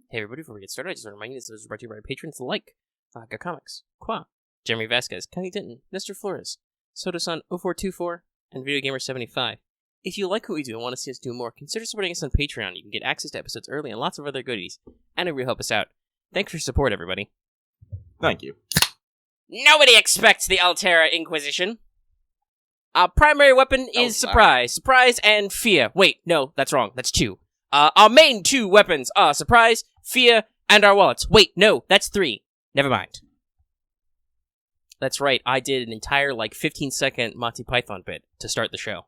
Hey everybody, before we get started, I just want to remind you this is brought to you by patrons like Ga Comics, Qua, Jeremy Vasquez, Kenny Denton, Mr. Flores, Soda-san 0424, and Video Gamer 75. If you like what we do and want to see us do more, consider supporting us on Patreon. You can get access to episodes early and lots of other goodies, and it will help us out. Thanks for your support, everybody. Thank you. Nobody expects the Altera Inquisition. Our primary weapon is surprise. Surprise and fear. Wait, no, that's wrong. That's two. Our main two weapons are surprise, fear, and our wallets. Wait, no, that's three. Never mind. That's right, I did an entire, 15-second Monty Python bit to start the show.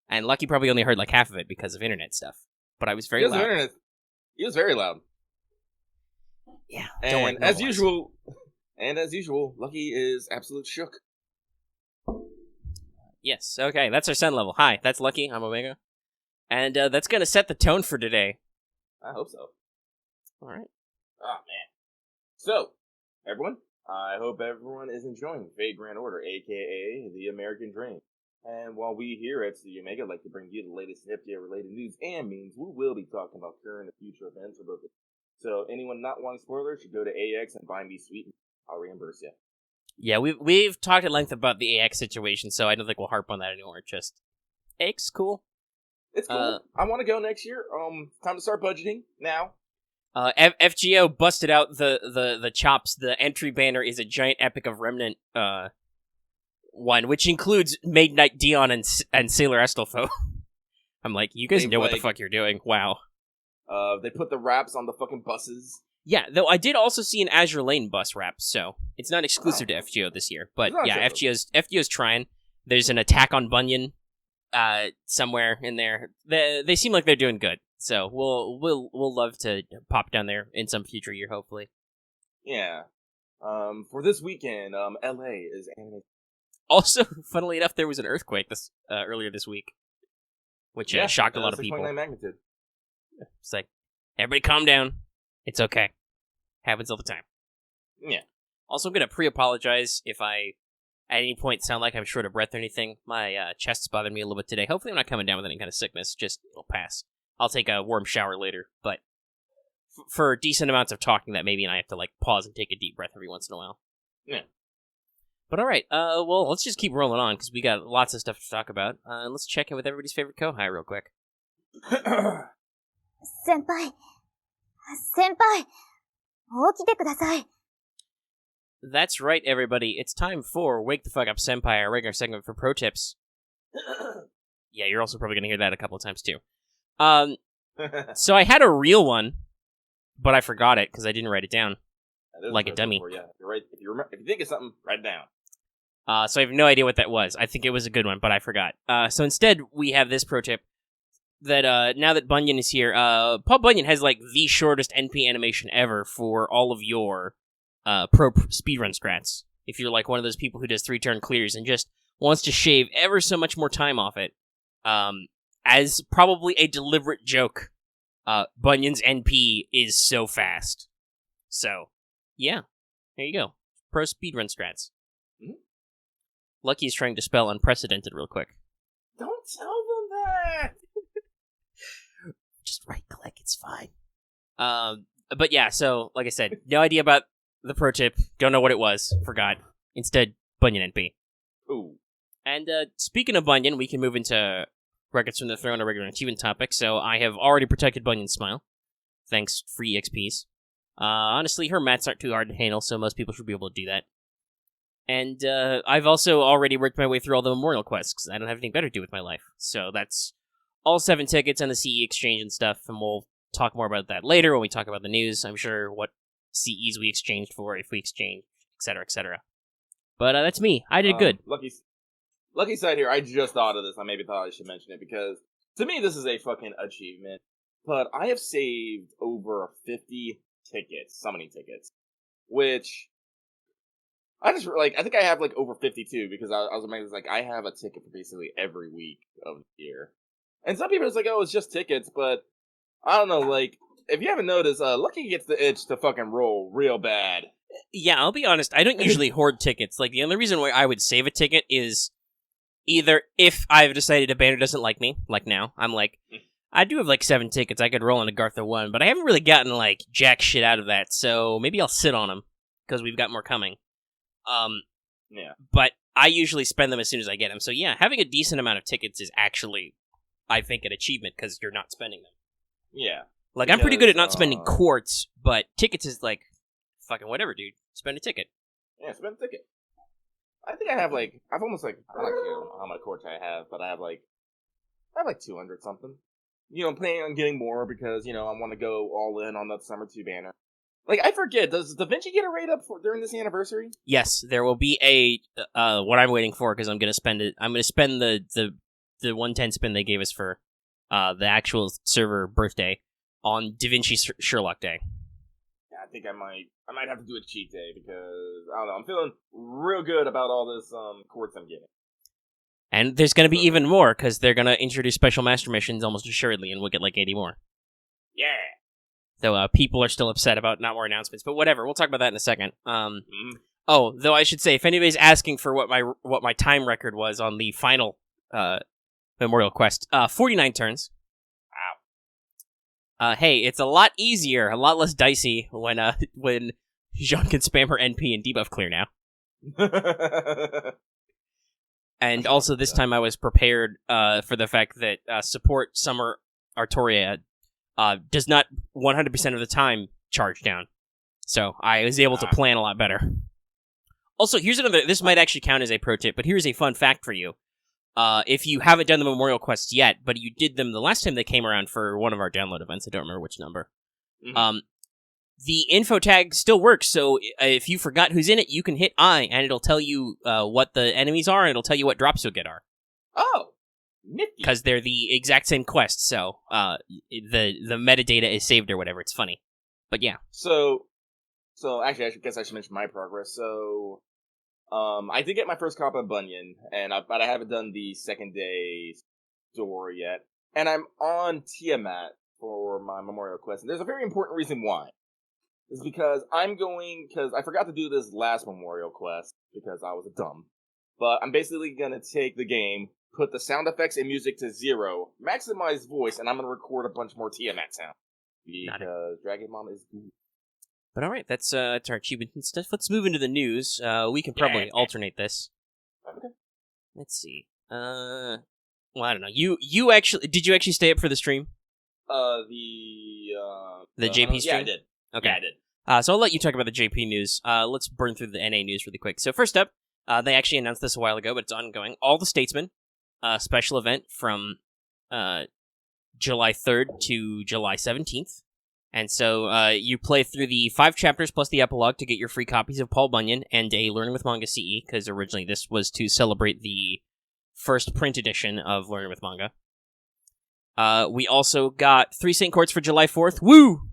And Lucky probably only heard half of it because of internet stuff. But I was very loud. He was very loud. Yeah, and as usual, Lucky is absolute shook. Yes, okay, that's our sun level. Hi, that's Lucky, I'm Omega. And that's going to set the tone for today. I hope so. Alright. Oh, man. So, everyone, I hope everyone is enjoying Fate Grand Order, a.k.a. the American Dream. And while we here at the Omega like to bring you the latest FGA-related news and memes, we will be talking about current and future events for both. So, anyone not wanting spoilers should go to AX and buy me sweet. I'll reimburse you. Yeah, we've talked at length about the AX situation, so I don't think we'll harp on that anymore. Just, AX, cool. It's cool. I want to go next year. Time to start budgeting now. FGO busted out the chops. The entry banner is a giant Epic of Remnant one, which includes Maid Knight Dion and Sailor Astolfo. I'm like, you guys know what the fuck you're doing. Wow. They put the wraps on the fucking buses. Yeah, though I did also see an Azure Lane bus wrap, so it's not exclusive to FGO this year. But yeah, FGO's trying. There's an attack on Bunyan somewhere in there. They seem like they're doing good. So we'll love to pop down there in some future year, hopefully. Yeah. For this weekend, LA is animated. Also, funnily enough, there was an earthquake earlier this week, which shocked a lot of people. 6.9 magnitude. It's like, everybody calm down. It's okay. Happens all the time. Yeah. Also, I'm going to pre-apologize if I, at any point, sound like I'm short of breath or anything. My chest's bothering me a little bit today. Hopefully I'm not coming down with any kind of sickness. Just, it'll pass. I'll take a warm shower later. But for decent amounts of talking, that maybe I have to, pause and take a deep breath every once in a while. Yeah. But alright, well, let's just keep rolling on, because we got lots of stuff to talk about. Let's check in with everybody's favorite Kohai real quick. Senpai! 起きてください. That's right, everybody. It's time for Wake the Fuck Up Senpai, our regular segment for pro tips. Yeah, you're also probably going to hear that a couple of times, too. So I had a real one, but I forgot it because I didn't write it down. Like a dummy. Yeah, you're right. If you think of something, write it down. So I have no idea what that was. I think it was a good one, but I forgot. So instead, we have this pro tip that now that Bunyan is here, Paul Bunyan has the shortest NP animation ever for all of your pro speedrun strats. If you're one of those people who does 3-turn clears and just wants to shave ever so much more time off it, as probably a deliberate joke, Bunyan's NP is so fast. So, yeah, there you go. Pro speedrun strats. Mm-hmm. Lucky's trying to spell unprecedented real quick. Don't tell them that! Just right-click, it's fine. But yeah, so, like I said, no idea about the pro tip, don't know what it was, forgot. Instead, Bunyan NP. Ooh. And speaking of Bunyan, we can move into Records from the Throne, a regular achievement topic, so I have already protected Bunyan's smile. Thanks, free XPs. Honestly, her mats aren't too hard to handle, so most people should be able to do that. And I've also already worked my way through all the memorial quests, because I don't have anything better to do with my life. So that's all 7 tickets on the CE exchange and stuff, and we'll talk more about that later when we talk about the news. I'm sure what CEs we exchanged for, if we exchanged, etc., etc. But that's me. I did good. Lucky side here, I just thought of this. I maybe thought I should mention it, because to me, this is a fucking achievement. But I have saved over 50 tickets, summoning tickets, which I think I have over 52, because I was amazed, I have a ticket for basically every week of the year. And some people are oh, it's just tickets, but I don't know, if you haven't noticed, Lucky gets the itch to fucking roll real bad. Yeah, I'll be honest, I don't usually hoard tickets. The only reason why I would save a ticket is either if I've decided a banner doesn't like me, like now, I'm I do have like 7 tickets. I could roll into Gartha 1, but I haven't really gotten like jack shit out of that, so maybe I'll sit on them, because we've got more coming. Yeah. But I usually spend them as soon as I get them, so yeah, having a decent amount of tickets is actually, I think, an achievement, because you're not spending them. Yeah. Like, I'm pretty good at not spending quartz, but tickets is like, fucking whatever, dude. Spend a ticket. Yeah, spend a ticket. I think I have like, I've almost like, I don't know how much quartz I have, but I have like 200 something. You know, I'm planning on getting more because, you know, I want to go all in on that Summer 2 banner. Like, I forget, does Da Vinci get a rate up during this anniversary? Yes, there will be a, what I'm waiting for, because I'm going to spend it, I'm going to spend the 110 spin they gave us for the actual server birthday on Da Vinci Sherlock Day. Yeah, I think I might have to do a cheat day because, I don't know, I'm feeling real good about all this quartz I'm getting. And there's going to be even more, because they're going to introduce special master missions almost assuredly, and we'll get like 80 more. Yeah! Though people are still upset about not more announcements, but whatever, we'll talk about that in a second. Oh, though I should say, if anybody's asking for what my time record was on the final Memorial Quest, 49 turns. Wow. Hey, it's a lot easier, a lot less dicey when Jean can spam her NP and debuff clear now. And also this time I was prepared for the fact that support Summer Artoria does not 100% of the time charge down. So I was able to plan a lot better. Also, here's another, this might actually count as a pro tip, but here's a fun fact for you. If you haven't done the Memorial Quests yet, but you did them the last time they came around for one of our download events, I don't remember which number, the info tag still works, so if you forgot who's in it, you can hit I, and it'll tell you what the enemies are, and it'll tell you what drops you'll get are. Oh! Nifty. Because they're the exact same quest, so the metadata is saved or whatever. It's funny. But yeah. So actually, I guess I should mention my progress. So, I did get my first copy of Bunyan, but I haven't done the second day story yet. And I'm on Tiamat for my Memorial Quest, and there's a very important reason why. It's because I forgot to do this last Memorial Quest, because I was dumb. But I'm basically gonna take the game, put the sound effects and music to 0, maximize voice, and I'm gonna record a bunch more Tiamat sound. Because Dragon Mom is good. But alright, that's our achievement and stuff. Let's move into the news. We can probably alternate this. Okay. Let's see. Well, I don't know. You actually, did you actually stay up for the stream? The JP stream? Yeah, I did. Okay. Yeah, I did. So I'll let you talk about the JP news. Let's burn through the NA news really quick. So first up, they actually announced this a while ago, but it's ongoing. All the Statesmen, special event from July 3rd to July 17th. And so you play through the 5 chapters plus the epilogue to get your free copies of Paul Bunyan and a Learning with Manga CE, because originally this was to celebrate the first print edition of Learning with Manga. We also got 3 Saint Courts for July 4th. Woo!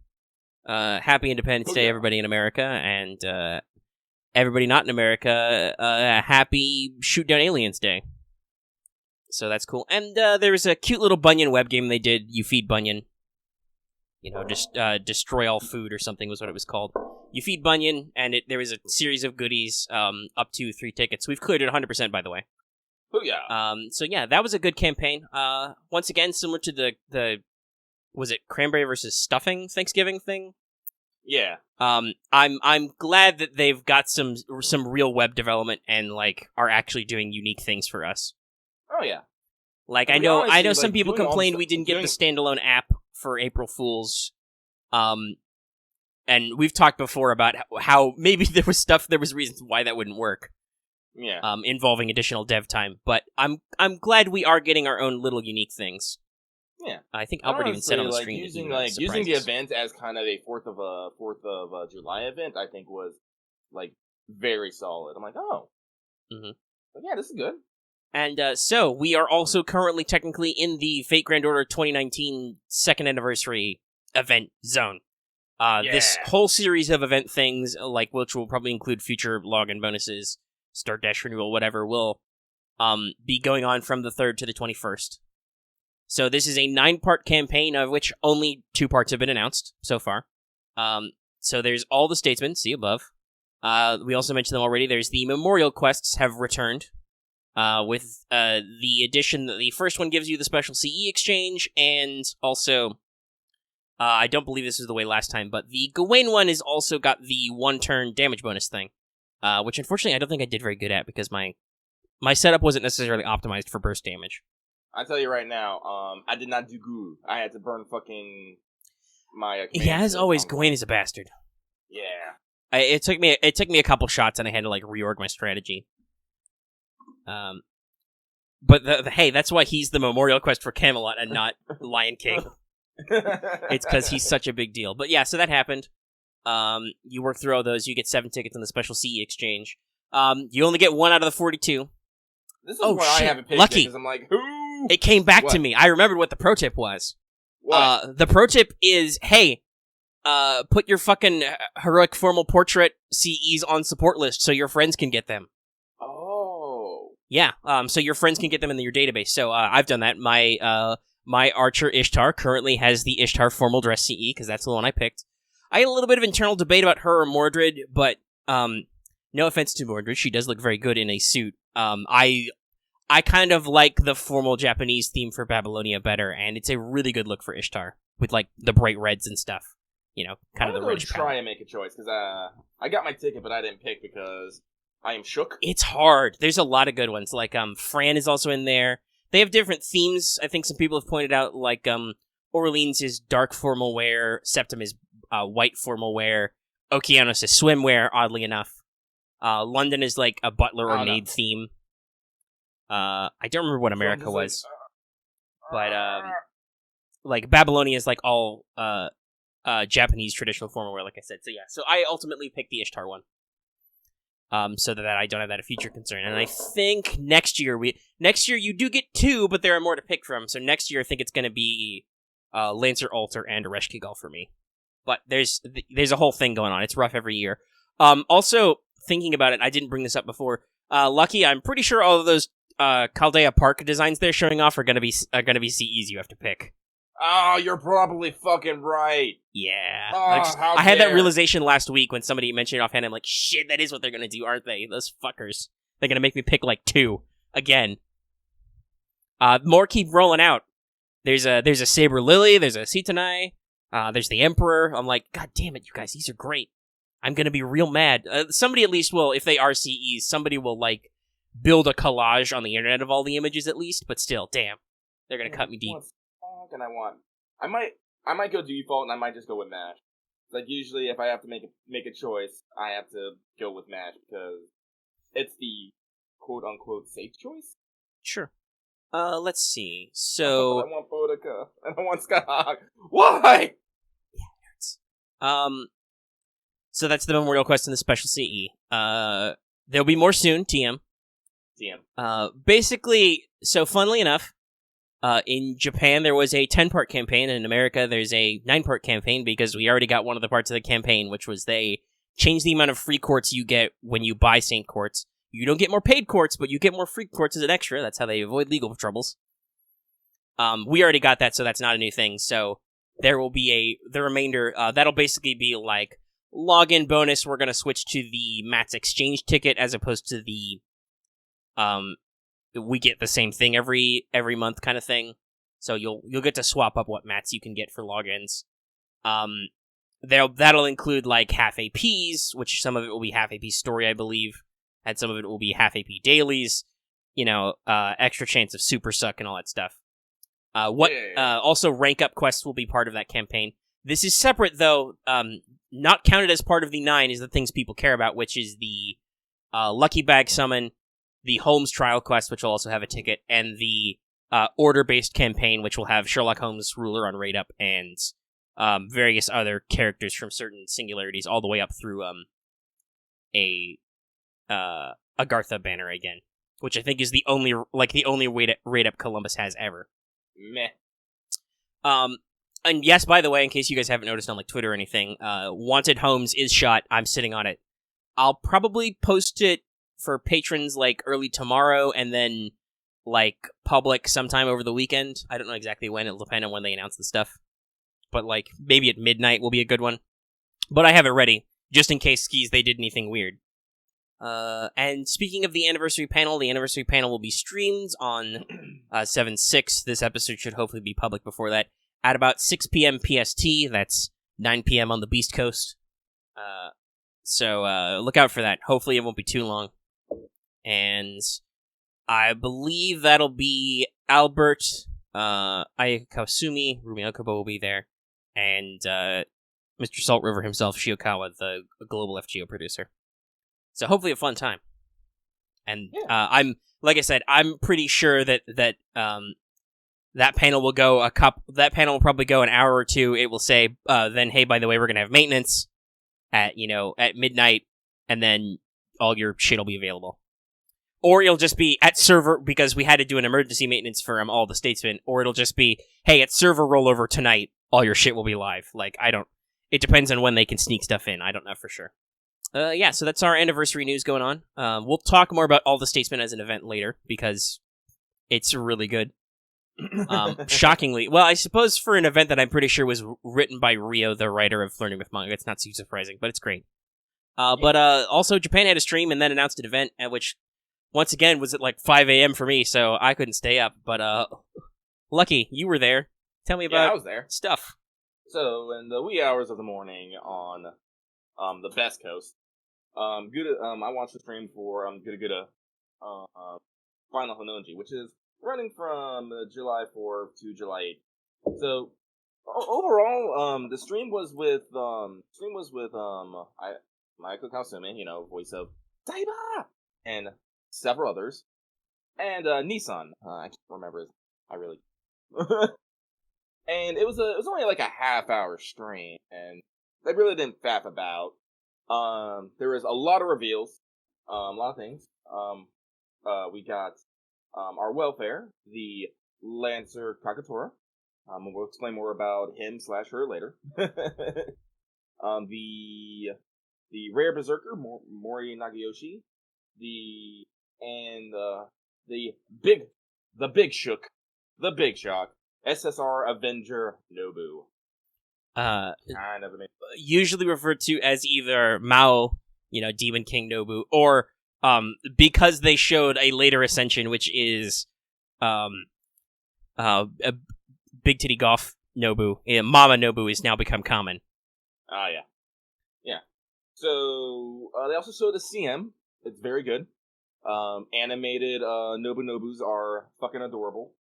Happy Independence Day, everybody in America, and everybody not in America, happy Shoot Down Aliens Day. So that's cool. And there was a cute little Bunyan web game they did. You feed Bunyan. You know, just destroy all food or something was what it was called. You feed Bunyan, and there was a series of goodies, up to 3 tickets. We've cleared it 100%, by the way. Oh yeah. So yeah, that was a good campaign. Once again, similar to the was it cranberry versus stuffing Thanksgiving thing? Yeah. I'm glad that they've got some real web development and like are actually doing unique things for us. Oh yeah. Like I know some people complained we didn't get the standalone app for April Fools. And we've talked before about how maybe there was reasons why that wouldn't work. Yeah. Involving additional dev time, but I'm glad we are getting our own little unique things. Yeah. I think Albert even said on the screen using the event as kind of a 4th of July event, I think was like very solid. I'm like, oh. Mhm. But yeah, this is good. And so we are also currently technically in the Fate Grand Order 2019 second anniversary event zone. This whole series of event things, like which will probably include future login bonuses, Start Dash renewal, whatever, will be going on from the 3rd to the 21st. So this is a 9-part campaign, of which only 2 parts have been announced so far. So there's All the Statesmen, see above. We also mentioned them already. There's the Memorial Quests have returned. with the addition that the first one gives you the special CE exchange, and also, I don't believe this was the way last time, but the Gawain one is also got the one-turn damage bonus thing, which unfortunately I don't think I did very good at because my setup wasn't necessarily optimized for burst damage. I tell you right now, I did not do good. I had to burn fucking my. Yeah, as always, Gawain is a bastard. Yeah. It took me a couple shots, and I had to like reorg my strategy. But hey, that's why he's the memorial quest for Camelot and not Lion King. It's because he's such a big deal. But yeah, so that happened. You work through all those. You get 7 tickets in the special CE exchange. You only get 1 out of the 42. This is what I haven't picked Lucky. because I'm like, who? It came back to me. I remembered what the pro tip was. What? The pro tip is, hey, put your fucking heroic formal portrait CEs on support list so your friends can get them. Oh. Yeah, so your friends can get them in your database. So I've done that. My Archer Ishtar currently has the Ishtar formal dress CE, because that's the one I picked. I had a little bit of internal debate about her or Mordred, but no offense to Mordred, she does look very good in a suit. I kind of like the formal Japanese theme for Babylonia better, and it's a really good look for Ishtar, with like the bright reds and stuff. You know, kind of the rich try and make a choice, because I got my ticket, but I didn't pick because I am shook. It's hard. There's a lot of good ones. Like, Fran is also in there. They have different themes. I think some people have pointed out, like, Orleans is dark formal wear, Septim is white formal wear, Okeanos is swimwear, oddly enough. London is like a butler or maid theme. I don't remember what America was. But, like, Babylonia is like all Japanese traditional formal wear, like I said. So yeah, so I ultimately picked the Ishtar one. So that I don't have that a future concern. And I think next year you do get 2, but there are more to pick from. So next year I think it's going to be Lancer Altar and Ereshkigal for me. But there's a whole thing going on. It's rough every year. Also, thinking about it, I didn't bring this up before. Lucky, I'm pretty sure all of those Chaldea Park designs they're showing off are going to be CEs you have to pick. Oh, you're probably fucking right. Yeah. Oh, I had that realization last week when somebody mentioned it offhand. I'm like, shit, that is what they're going to do, aren't they? Those fuckers. They're going to make me pick like 2 again. More keep rolling out. There's a Saber Lily, there's a Sitanai, there's the Emperor. I'm like, god damn it, you guys, these are great. I'm going to be real mad. Somebody at least will, if they are CEs, somebody will like build a collage on the internet of all the images at least, but still, damn. They're going to cut me deep. What can I want? I might go default, and I might just go with MASH. Like, usually, if I have to make a choice, I have to go with MASH, because it's the quote-unquote safe choice. Sure. Let's see. So... I want Boudica, and I want Skyhawk. Why? Yeah, nerds. So that's the Memorial Quest and the Special CE. There'll be more soon, TM. Basically, so funnily enough, in Japan, there was a 10-part campaign, and in America, there's a 9-part campaign, because we already got one of the parts of the campaign, which was they changed the amount of free quartz you get when you buy Saint Quartz. You don't get more paid quartz, but you get more free quartz as an extra. That's how they avoid legal troubles. We already got that, so that's not a new thing. So there will be the remainder, that'll basically be like, login bonus, we're going to switch to the Matt's Exchange ticket, as opposed to the, we get the same thing every month kind of thing. So you'll get to swap up what mats you can get for logins. That'll include like half APs, which some of it will be half AP story, I believe, and some of it will be half AP dailies. You know, extra chance of super suck and all that stuff. Also rank up quests will be part of that campaign. This is separate though. Not counted as part of the 9 is the things people care about, which is the Lucky Bag Summon, the Holmes Trial Quest, which will also have a ticket, and the Order-based campaign, which will have Sherlock Holmes Ruler on Raid Up, and various other characters from certain singularities, all the way up through a Agartha banner again, which I think is the only Raid Up Columbus has ever. Meh. And yes, by the way, in case you guys haven't noticed on like Twitter or anything, Wanted Homes is shot. I'm sitting on it. I'll probably post it for patrons like early tomorrow, and then like public sometime over the weekend. I don't know exactly when. It'll depend on when they announce the stuff. But like maybe at midnight will be a good one. But I have it ready just in case skis they did anything weird. And speaking of the anniversary panel will be streamed on 7/6. This episode should hopefully be public before that. At about 6 p.m. PST, that's 9 p.m. on the Beast Coast. So look out for that. Hopefully it won't be too long. And I believe that'll be Albert, Ayaka Kasumi, Rumi Okubo will be there, and Mr. Salt River himself, Shiokawa, the global FGO producer. So hopefully a fun time. And I'm pretty sure that panel will go that panel will probably go an hour or two. It will say, then, hey, by the way, we're going to have maintenance at midnight, and then all your shit will be available. Or it'll just be at server, because we had to do an emergency maintenance for All The Statesmen, or it'll just be, hey, at server rollover tonight, all your shit will be live. It depends on when they can sneak stuff in. I don't know for sure. So that's our anniversary news going on. We'll talk more about All The Statesmen as an event later, because it's really good. Shockingly. Well, I suppose for an event that I'm pretty sure was written by Ryo, the writer of Learning with Manga, it's not too surprising, but it's great. But also, Japan had a stream and then announced an event, at which, once again, was at 5 a.m. for me, so I couldn't stay up. But, Lucky, you were there. Tell me about I was there. Stuff. So, in the wee hours of the morning on the Best Coast, I watched the stream for GUDAGUDA Final Honnouji, which is running from July 4th to July 8th. So, overall, the stream was with Mayako Kasumi, voice of Saiba, and several others, and Nissan. I can't remember his. I really. And it was only a half-hour stream, and they really didn't faff about. There was a lot of reveals, a lot of things. We got our welfare, the Lancer Kakatora. We'll explain more about him/her later. The rare berserker Mori Nagayoshi, the big shock, SSR Avenger Nobu. Kind of amazing. Usually referred to as either Mao, Demon King Nobu, or because they showed a later ascension, which is a Big Titty Golf Nobu. Mama Nobu has now become common. Yeah. So they also showed the CM. It's very good. Animated Nobus are fucking adorable.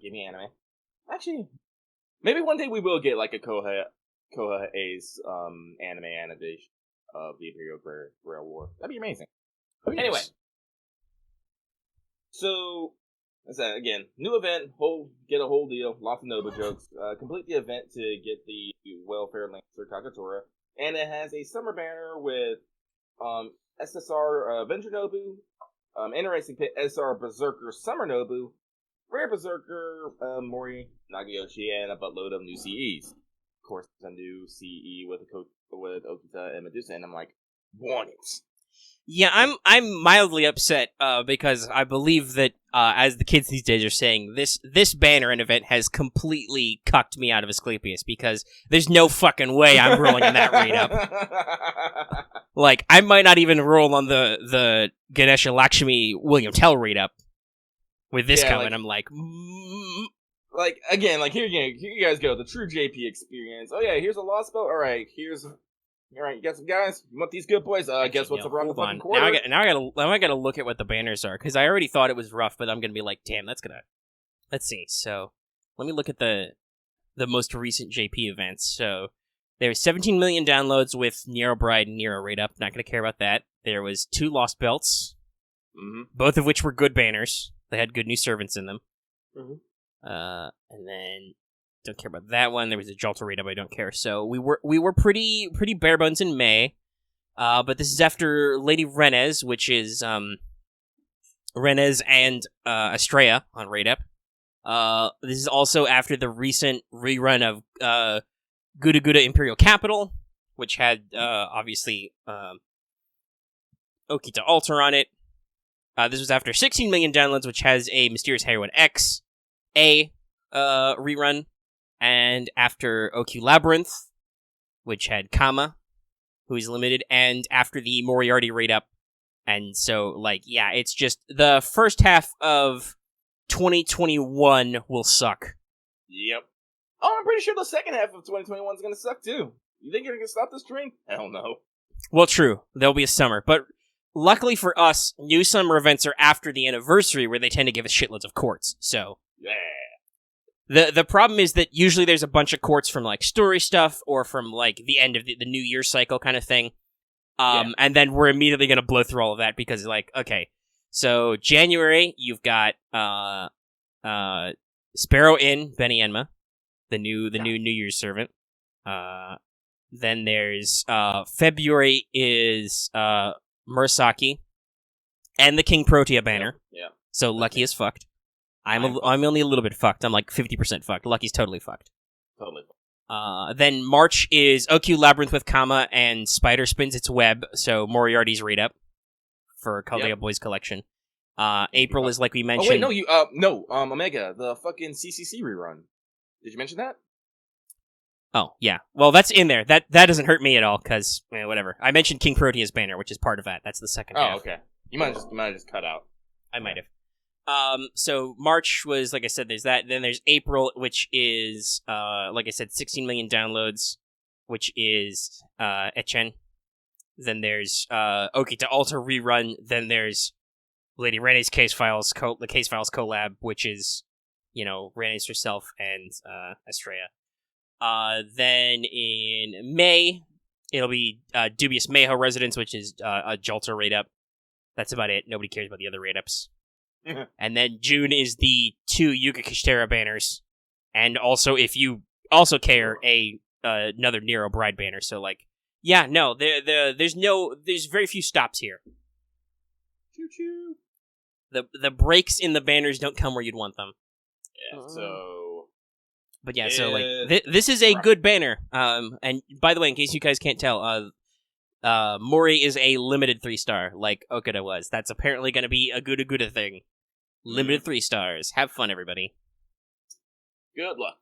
Give me anime. Actually, maybe one day we will get a Koha-A's anime animation of the Imperial Grail War. That'd be amazing. Anyway, so again, new event, get a whole deal, lots of Nobu jokes. Complete the event to get the welfare Lancer Kakatora, and it has a summer banner with SSR Avenger Nobu, Interesting Pit SR Berserker Summer Nobu, Rare Berserker Mori Nagayoshi, and a buttload of new CEs. Of course, a new CE with Okita and Medusa, and I'm like, want it. Yeah, I'm mildly upset because I believe that, as the kids these days are saying, this banner and event has completely cucked me out of Asclepius, because there's no fucking way I'm rolling on that rate up. I might not even roll on the Ganesha Lakshmi William Tell rate up with this coming. I'm like... Again, here you guys go, the true JP experience. Oh yeah, here's a lost spell. Alright, you got some guys? You want these good boys? Guess what's around the fucking corner? Now I gotta look at what the banners are, because I already thought it was rough, but I'm gonna be like, damn, let's see. So, let me look at the most recent JP events. So, there's 17 million downloads with Nero Bride and Nero Raid Up. Not gonna care about that. There was 2 Lost Belts, both of which were good banners. They had good new servants in them. And then... don't care about that one. There was a Jalta Raid Up, I don't care. So we were pretty bare bones in May. But this is after Lady Renez, which is Renez and Estrella on Raid Up. This is also after the recent rerun of GUDAGUDA Imperial Capital, which had obviously Okita Alter on it. This was after 16 million downloads, which has a Mysterious Heroine X rerun. And after OQ Labyrinth, which had Kama, who is limited, and after the Moriarty Raid Up, And so, like, yeah, it's just the first half of 2021 will suck. Yep. Oh, I'm pretty sure the second half of 2021 is going to suck, too. You think you're going to stop this train? Hell no. Well, true. There'll be a summer. But luckily for us, new summer events are after the anniversary, where they tend to give us shitloads of courts. So, yeah. The problem is that usually there's a bunch of courts from, like, story stuff or from, like, the end of the New Year cycle kind of thing. And then we're immediately going to blow through all of that because, like, okay, so January, you've got Sparrow Inn, Benny Enma, the new New Year's servant. Then there's February is Murasaki and the King Protea banner. Yeah. So Lucky is fucked. I'm only a little bit fucked. I'm like 50% fucked. Lucky's totally fucked. Totally. Then March is OQ Labyrinth with Kama and Spider Spins Its Web, so Moriarty's read up for Kaguya Boys Collection. April is like we mentioned. Oh wait, no, Omega, the fucking CCC rerun. Did you mention that? Oh, yeah. Well, that's in there. That doesn't hurt me at all, because, whatever. I mentioned King Protea's banner, which is part of that. That's the second half. Oh, okay. You might have just cut out. I might have. So March was, like I said, there's that. Then there's April, which is, like I said, 16 million downloads, which is, Echen. Then there's, Okita Alter rerun. Then there's Lady Rene's the Case Files collab, which is, Rene's herself and, Estrella. Then in May, it'll be, Dubious Mayho Residence, which is, a Jalter raid up. That's about it. Nobody cares about the other raid ups. And then June is the 2 Yuga Kishtera banners, and also, if you also care, another Nero Bride banner. So, like, yeah, no, there's very few stops here. Choo choo. The breaks in the banners don't come where you'd want them. Yeah. So, but yeah, so like this is a good banner. And by the way, in case you guys can't tell, Mori is a limited 3-star, like Okuda was. That's apparently going to be a GUDAGUDA thing. Limited 3 stars. Have fun, everybody. Good luck.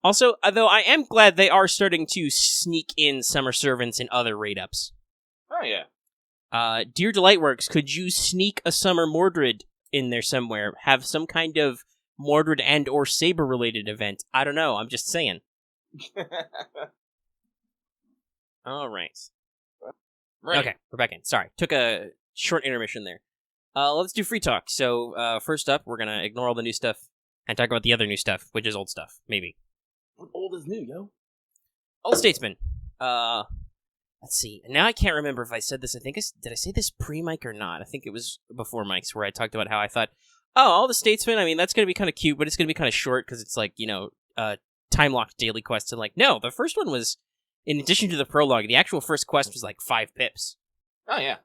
Also, though, I am glad they are starting to sneak in Summer Servants and other raid-ups. Oh, yeah. Dear Delightworks, could you sneak a Summer Mordred in there somewhere? Have some kind of Mordred and or Saber-related event? I don't know, I'm just saying. All right. Right. Okay, we're back in. Sorry, took a short intermission there. Let's do free talk. So, first up, we're gonna ignore all the new stuff and talk about the other new stuff, which is old stuff, maybe. What old is new, yo? All The Statesmen. Let's see. Now I can't remember if I said this. Did I say this pre-mic or not? I think it was before mics where I talked about how I thought, All The Statesmen, I mean, that's gonna be kind of cute, but it's gonna be kind of short because it's like, time-locked daily quests. And like, no, the first one was, in addition to the prologue, the actual first quest was like 5 pips. Oh, yeah.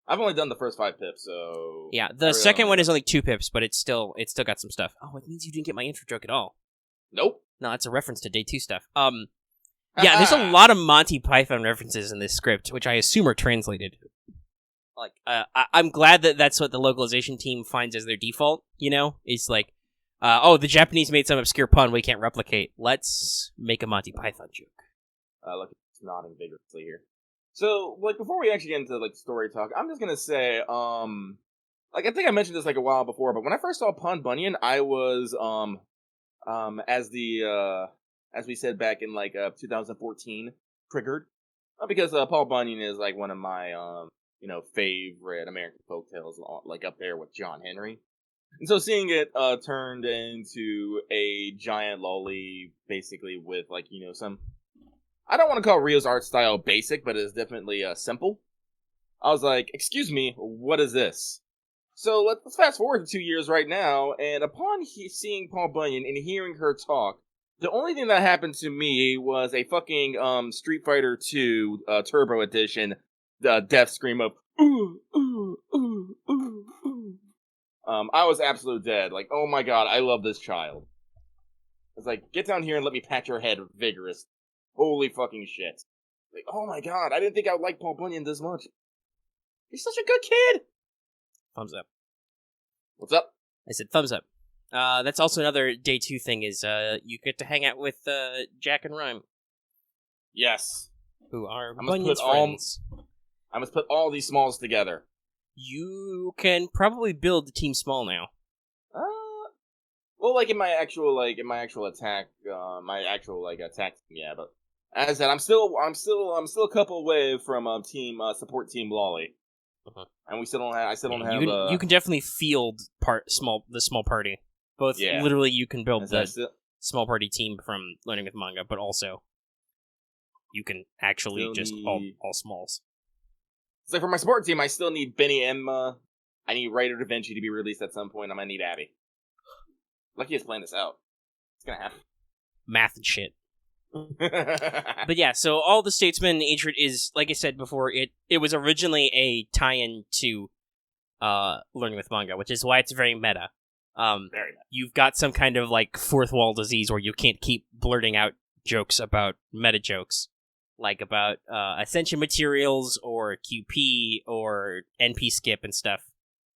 I've only done the first 5 pips, so... Yeah, the second one is only 2 pips, but it's still got some stuff. Oh, it means you didn't get my intro joke at all. Nope. No, that's a reference to Day 2 stuff. Yeah, there's a lot of Monty Python references in this script, which I assume are translated. Like, I'm glad that that's what the localization team finds as their default, It's like, the Japanese made some obscure pun we can't replicate. Let's make a Monty Python joke. Look, it's nodding vigorously here. So, like, before we actually get into, like, story talk, I'm just gonna say, I think I mentioned this, like, a while before, but when I first saw Bunyan, I was, as we said back in, 2014, triggered. Because, Paul Bunyan is, like, one of my, favorite American folktales, like, up there with John Henry. And so seeing it, turned into a giant lolly, basically with, like, some... I don't want to call Rio's art style basic, but it's definitely simple. I was like, excuse me, what is this? So let's fast forward to 2 years right now, and upon seeing Paul Bunyan and hearing her talk, the only thing that happened to me was a fucking Street Fighter 2 Turbo Edition death scream of ooh, ooh, ooh, ooh, ooh. I was absolute dead. Like, oh my god, I love this child. It's like, get down here and let me pat your head vigorous. Holy fucking shit. Like, oh my god, I didn't think I would like Paul Bunyan this much. He's such a good kid! Thumbs up. What's up? I said thumbs up. That's also another Day 2 thing is, you get to hang out with, Jack and Rhyme. Yes. Who are Bunyan's friends. I must put all these smalls together. You can probably build the team small now. Well, like in my actual attack, attack team, yeah. But as I said, I'm still a couple away from support team Lolly, and I still don't have. You can definitely field the small party. Both literally, you can build the small party team from Learning with Manga, but also you can actually just all smalls. So for my support team, I still need Benny Emma. I need Writer Da Vinci to be released at some point. I'm gonna need Abby. Lucky is playing this out. It's gonna happen. Math and shit. But yeah, so All the Statesmen intro is, like I said before, it was originally a tie-in to Learning with Manga, which is why it's very meta. Very meta. You've got some kind of like fourth wall disease where you can't keep blurting out jokes about meta jokes, like about Ascension materials or QP or NP skip and stuff.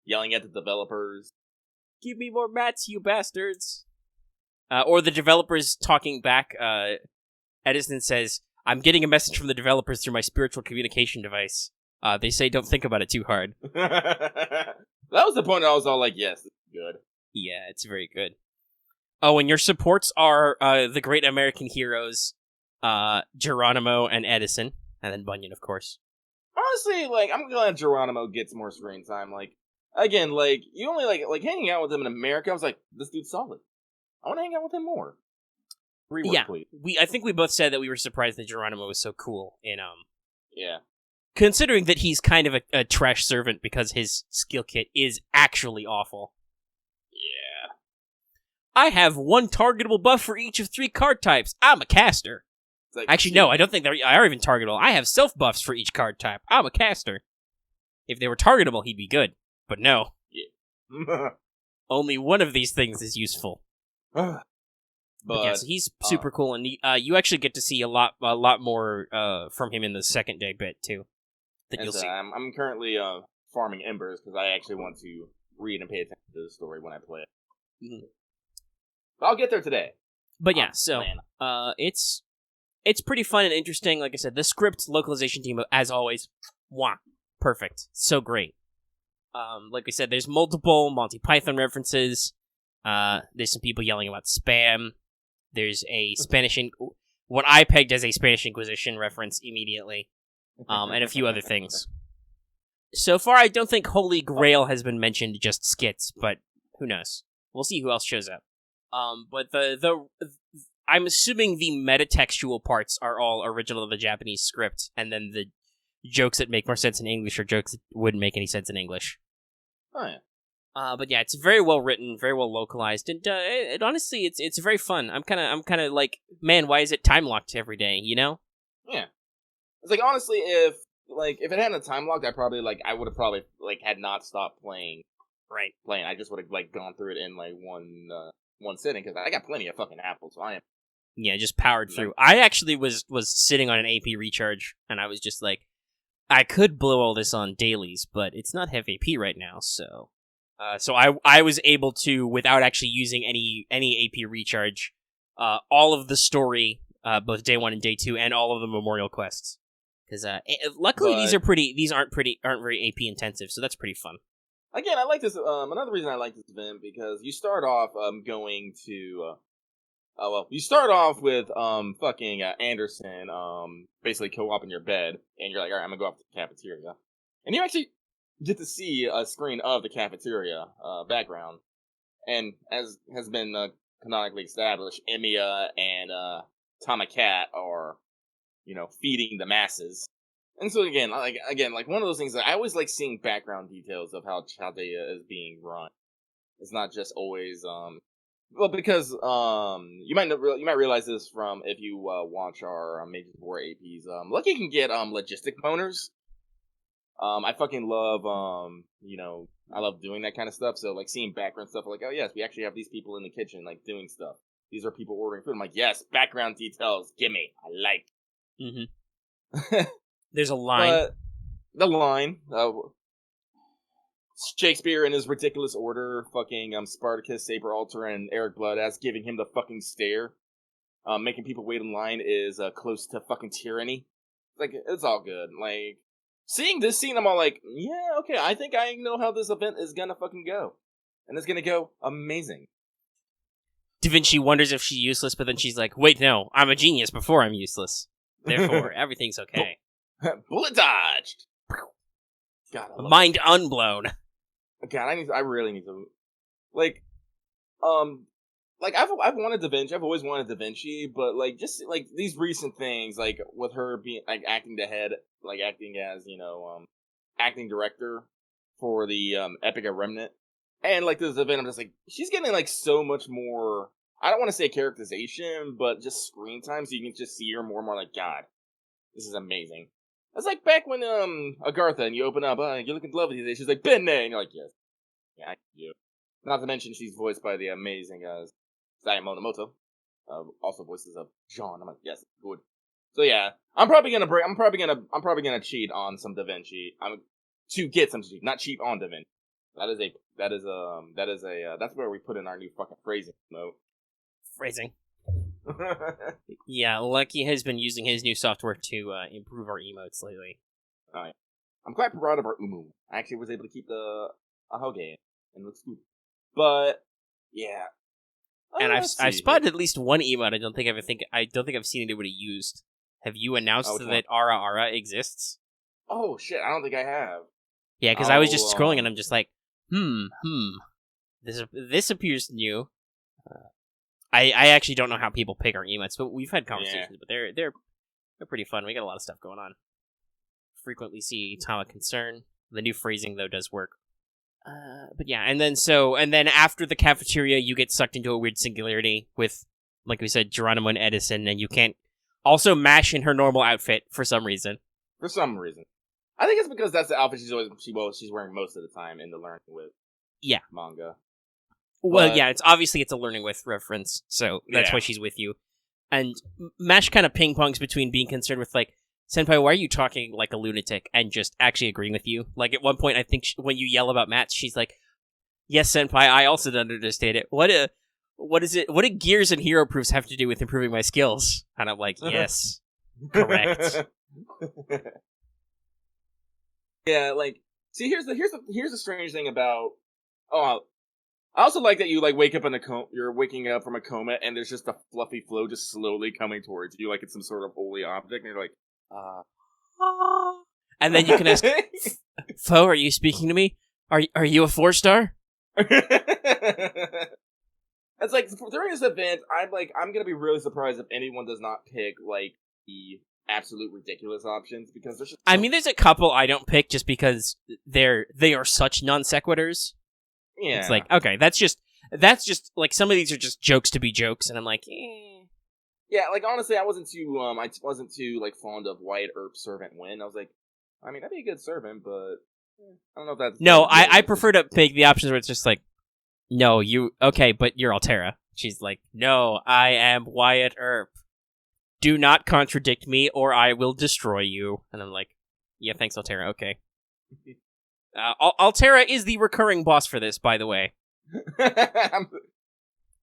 Yelling at the developers. Give me more mats, you bastards! Or the developers talking back. Edison says, I'm getting a message from the developers through my spiritual communication device. They say don't think about it too hard. That was the point I was all like, yes, this is good. Yeah, it's very good. Oh, and your supports are the great American heroes, Geronimo and Edison, and then Bunyan, of course. Honestly, like, I'm glad Geronimo gets more screen time. Like, again, like, you only like hanging out with him in America. I was like, this dude's solid. I want to hang out with him more. Rework, please. I think we both said that we were surprised that Geronimo was so cool in Yeah. Considering that he's kind of a trash servant because his skill kit is actually awful. Yeah. I have one targetable buff for each of 3 card types. I'm a caster. Like, actually, no, I don't think they are even targetable. I have self buffs for each card type. I'm a caster. If they were targetable, he'd be good. But no. Yeah. Only one of these things is useful. But yeah, so he's super cool, and you actually get to see a lot more from him in the second day bit too. That you'll see. I'm currently farming embers because I actually want to read and pay attention to the story when I play it. Mm-hmm. But I'll get there today. But yeah, so it's pretty fun and interesting. Like I said, the script localization team, as always, perfect, so great. Like I said, there's multiple Monty Python references. There's some people yelling about spam. There's a what I pegged as a Spanish Inquisition reference immediately, and a few other things. So far, I don't think Holy Grail has been mentioned, just skits, but who knows? We'll see who else shows up. But I'm assuming the metatextual parts are all original to the Japanese script, and then the jokes that make more sense in English are jokes that wouldn't make any sense in English. Oh yeah. But yeah, it's very well written, very well localized, and it honestly, it's very fun. I'm kind of like, man, why is it time locked every day? You know? Yeah. It's like, honestly, if it hadn't a time locked, I would have probably had not stopped playing. Right. Playing. I just would have gone through it in one sitting because I got plenty of fucking apples, so I am. Yeah, just powered through. I actually was sitting on an AP recharge, and I was just like, I could blow all this on dailies, but it's not have AP right now, so. So I was able to, without actually using any AP recharge, all of the story, both day 1 and day 2, and all of the memorial quests. Because luckily these aren't very AP intensive, so that's pretty fun. Again, I like this. Another reason I like this event because you start off going to. You start off with fucking Anderson basically co-oping your bed, and you're like, all right, I'm gonna go up to the cafeteria, and you actually get to see a screen of the cafeteria background, and as has been canonically established, Emiya and Tamacat are, feeding the masses. And so again, like one of those things that I always like seeing background details of how Chaldea is being run. It's not just always because you might realize this from if you watch our Major 4 APs. Lucky can get logistic poners. I fucking love, I love doing that kind of stuff. So, seeing background stuff, oh, yes, we actually have these people in the kitchen, doing stuff. These are people ordering food. I'm like, yes, background details, gimme. I like. Mm-hmm. There's a line. The line, Shakespeare in his ridiculous order, fucking Spartacus, Saber Alter, and Eric Blood as giving him the fucking stare. Making people wait in line is close to fucking tyranny. It's all good. seeing this scene, I'm all like, yeah, okay, I think I know how this event is gonna fucking go. And it's gonna go amazing. Da Vinci wonders if she's useless, but then she's like, wait, no, I'm a genius before I'm useless. Therefore, everything's okay. Bullet dodged! God, I love Mind unblown. God, I really need to, like, I've wanted Da Vinci. I've always wanted Da Vinci, but like just like these recent things, like with her being like acting the head, like acting as acting director for the Epic of Remnant, and like this event, I'm just like she's getting like so much more. I don't want to say characterization, but just screen time, so you can just see her more and more. Like God, this is amazing. It's like back when Agartha and you open up, you're looking lovely these days. She's like Ben, and you're like yes, yeah, I do. Not to mention she's voiced by the amazing Saya Monomoto, also voices of John. I'm like, yes, good. So yeah, I'm probably gonna cheat on some Da Vinci. To get some cheat, not cheat on Da Vinci. That's where we put in our new fucking phrasing note. Phrasing. Yeah, Lucky has been using his new software to improve our emotes lately. Alright. I'm quite proud of our Umu. I actually was able to keep the Ahoge and it looks good. But yeah. And I've spotted at least one emote I don't think I've seen anybody used. Have you announced that Ara Ara exists? Oh shit, I don't think I have. Yeah, because I was just scrolling and I'm just like, This appears new. I actually don't know how people pick our emotes, but we've had conversations, but they're pretty fun. We got a lot of stuff going on. Frequently see time of concern. The new phrasing though does work. But yeah, and then after the cafeteria, you get sucked into a weird singularity with, like we said, Geronimo and Edison, and you can't also Mash in her normal outfit for some reason. For some reason, I think it's because that's the outfit she's wearing most of the time in the Learning With manga. Well, yeah, it's a Learning With reference, so that's why she's with you. And Mash kind of ping pongs between being concerned with like, Senpai, why are you talking like a lunatic? And just actually agreeing with you. Like, at one point, I think when you yell about Mats, she's like, yes, Senpai, I also don't understand it. What do gears and hero proofs have to do with improving my skills? And I'm like, yes, correct. Yeah, like, see, here's the strange thing about, I also like that you, like, wake up you're waking up from a coma, and there's just a fluffy flow just slowly coming towards you, like it's some sort of holy object, and you're like, And then you can ask, Fo, are you speaking to me? Are you a 4-star? It's like, during this event, I'm gonna be really surprised if anyone does not pick, like, the absolute ridiculous options, because there's just... I mean, there's a couple I don't pick just because they are such non sequiturs. Yeah. It's like, okay, that's just, like, some of these are just jokes to be jokes, and I'm like, Yeah, like, honestly, I wasn't too, like, fond of Wyatt Earp Servant Win. I was like, I mean, that'd be a good servant, but I don't know if that's... No, I prefer to pick the options where it's just like, no, okay, but you're Altera. She's like, no, I am Wyatt Earp. Do not contradict me, or I will destroy you. And I'm like, yeah, thanks, Altera, okay. Altera is the recurring boss for this, by the way.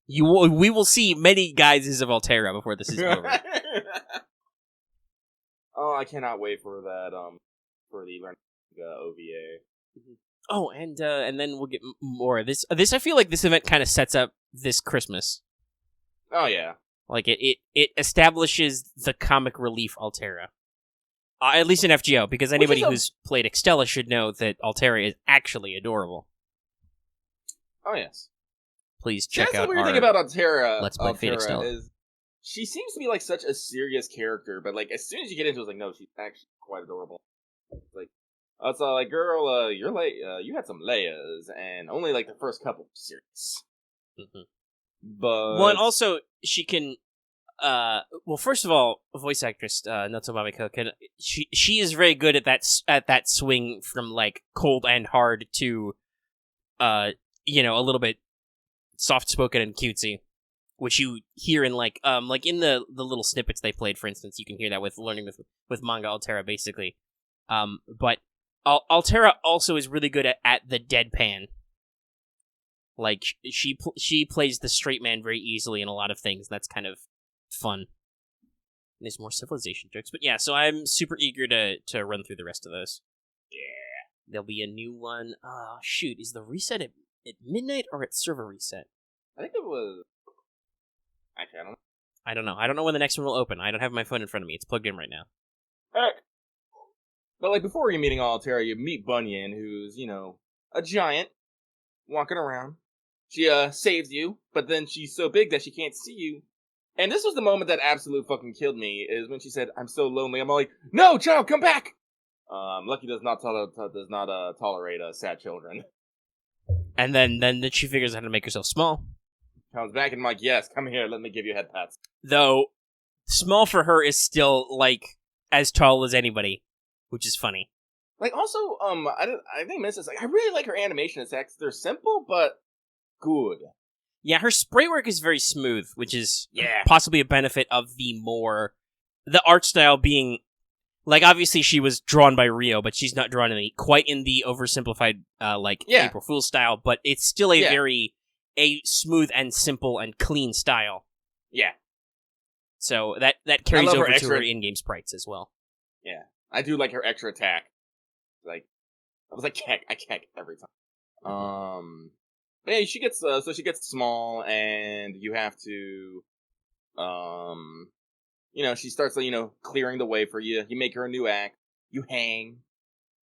We will see many guises of Altera before this is over. Oh, I cannot wait for that, for the OVA. Oh, and then we'll get more of this. I feel like this event kind of sets up this Christmas. Oh, yeah. Like, it establishes the comic relief Altera. At least in FGO, because anybody who's played Extella should know that Altera is actually adorable. Oh, yes. Please check out the weird thing about Altera. Let's Play Fate Extella. Is she seems to be, like, such a serious character, but, like, as soon as you get into it, it's like, no, she's actually quite adorable. Like, it's like, girl, you had some layers, and only, like, the first couple were serious. Mm-hmm. But... Well, and also, she can... well, first of all, voice actress Natsu Mamiko she is very good at that swing from like cold and hard to a little bit soft spoken and cutesy, which you hear in like in the little snippets they played, for instance. You can hear that with Learning with manga Altera basically. But Altera also is really good at the deadpan. Like she plays the straight man very easily in a lot of things. That's kind of fun. There's more Civilization jokes, but yeah. So I'm super eager to run through the rest of those. There'll be a new one. Shoot, is the reset at midnight or at server reset? I think it was. Actually, I don't know. I don't know. I don't know when the next one will open. I don't have my phone in front of me. It's plugged in right now. Alright. But, like, before you're meeting Altera, you meet Bunyan, who's, a giant, walking around. She, saves you, but then she's so big that she can't see you. And this was the moment that absolute fucking killed me, is when she said, "I'm so lonely." I'm like, "No, child, come back!" Lucky does not tolerate sad children. And then she figures out how to make herself small. Comes back and I'm like, "Yes, come here, let me give you head pats." Though, small for her is still, like, as tall as anybody, which is funny. Like, also, I think Miss is like, I really like her animation attacks. They're simple, but good. Yeah, her spray work is very smooth, which is possibly a benefit of the art style being, like, obviously she was drawn by Rio, but she's not drawn quite in the oversimplified, April Fool's style, but it's still a smooth and simple and clean style. Yeah. So that carries over to her in-game sprites as well. Yeah. I do like her extra attack. Like, I was like, I kick every time. But yeah, she gets small, and you have to, she starts, clearing the way for you. You make her a new act. You hang.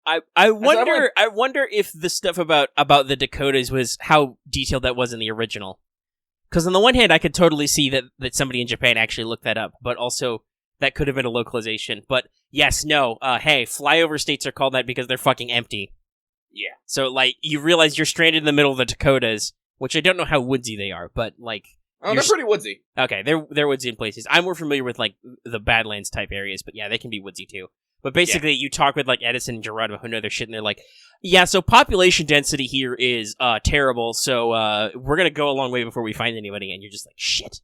I wonder if the stuff about the Dakotas was how detailed that was in the original. Because on the one hand, I could totally see that somebody in Japan actually looked that up, but also that could have been a localization. But yes, no, hey, flyover states are called that because they're fucking empty. Yeah. So, like, you realize you're stranded in the middle of the Dakotas, which I don't know how woodsy they are, but, like... Oh, they're pretty woodsy. Okay, they're woodsy in places. I'm more familiar with, like, the Badlands type areas, but yeah, they can be woodsy too. But basically, you talk with, like, Edison and Geronimo who know their shit, and they're like, yeah, so population density here is terrible, so we're gonna go a long way before we find anybody, and you're just like, shit.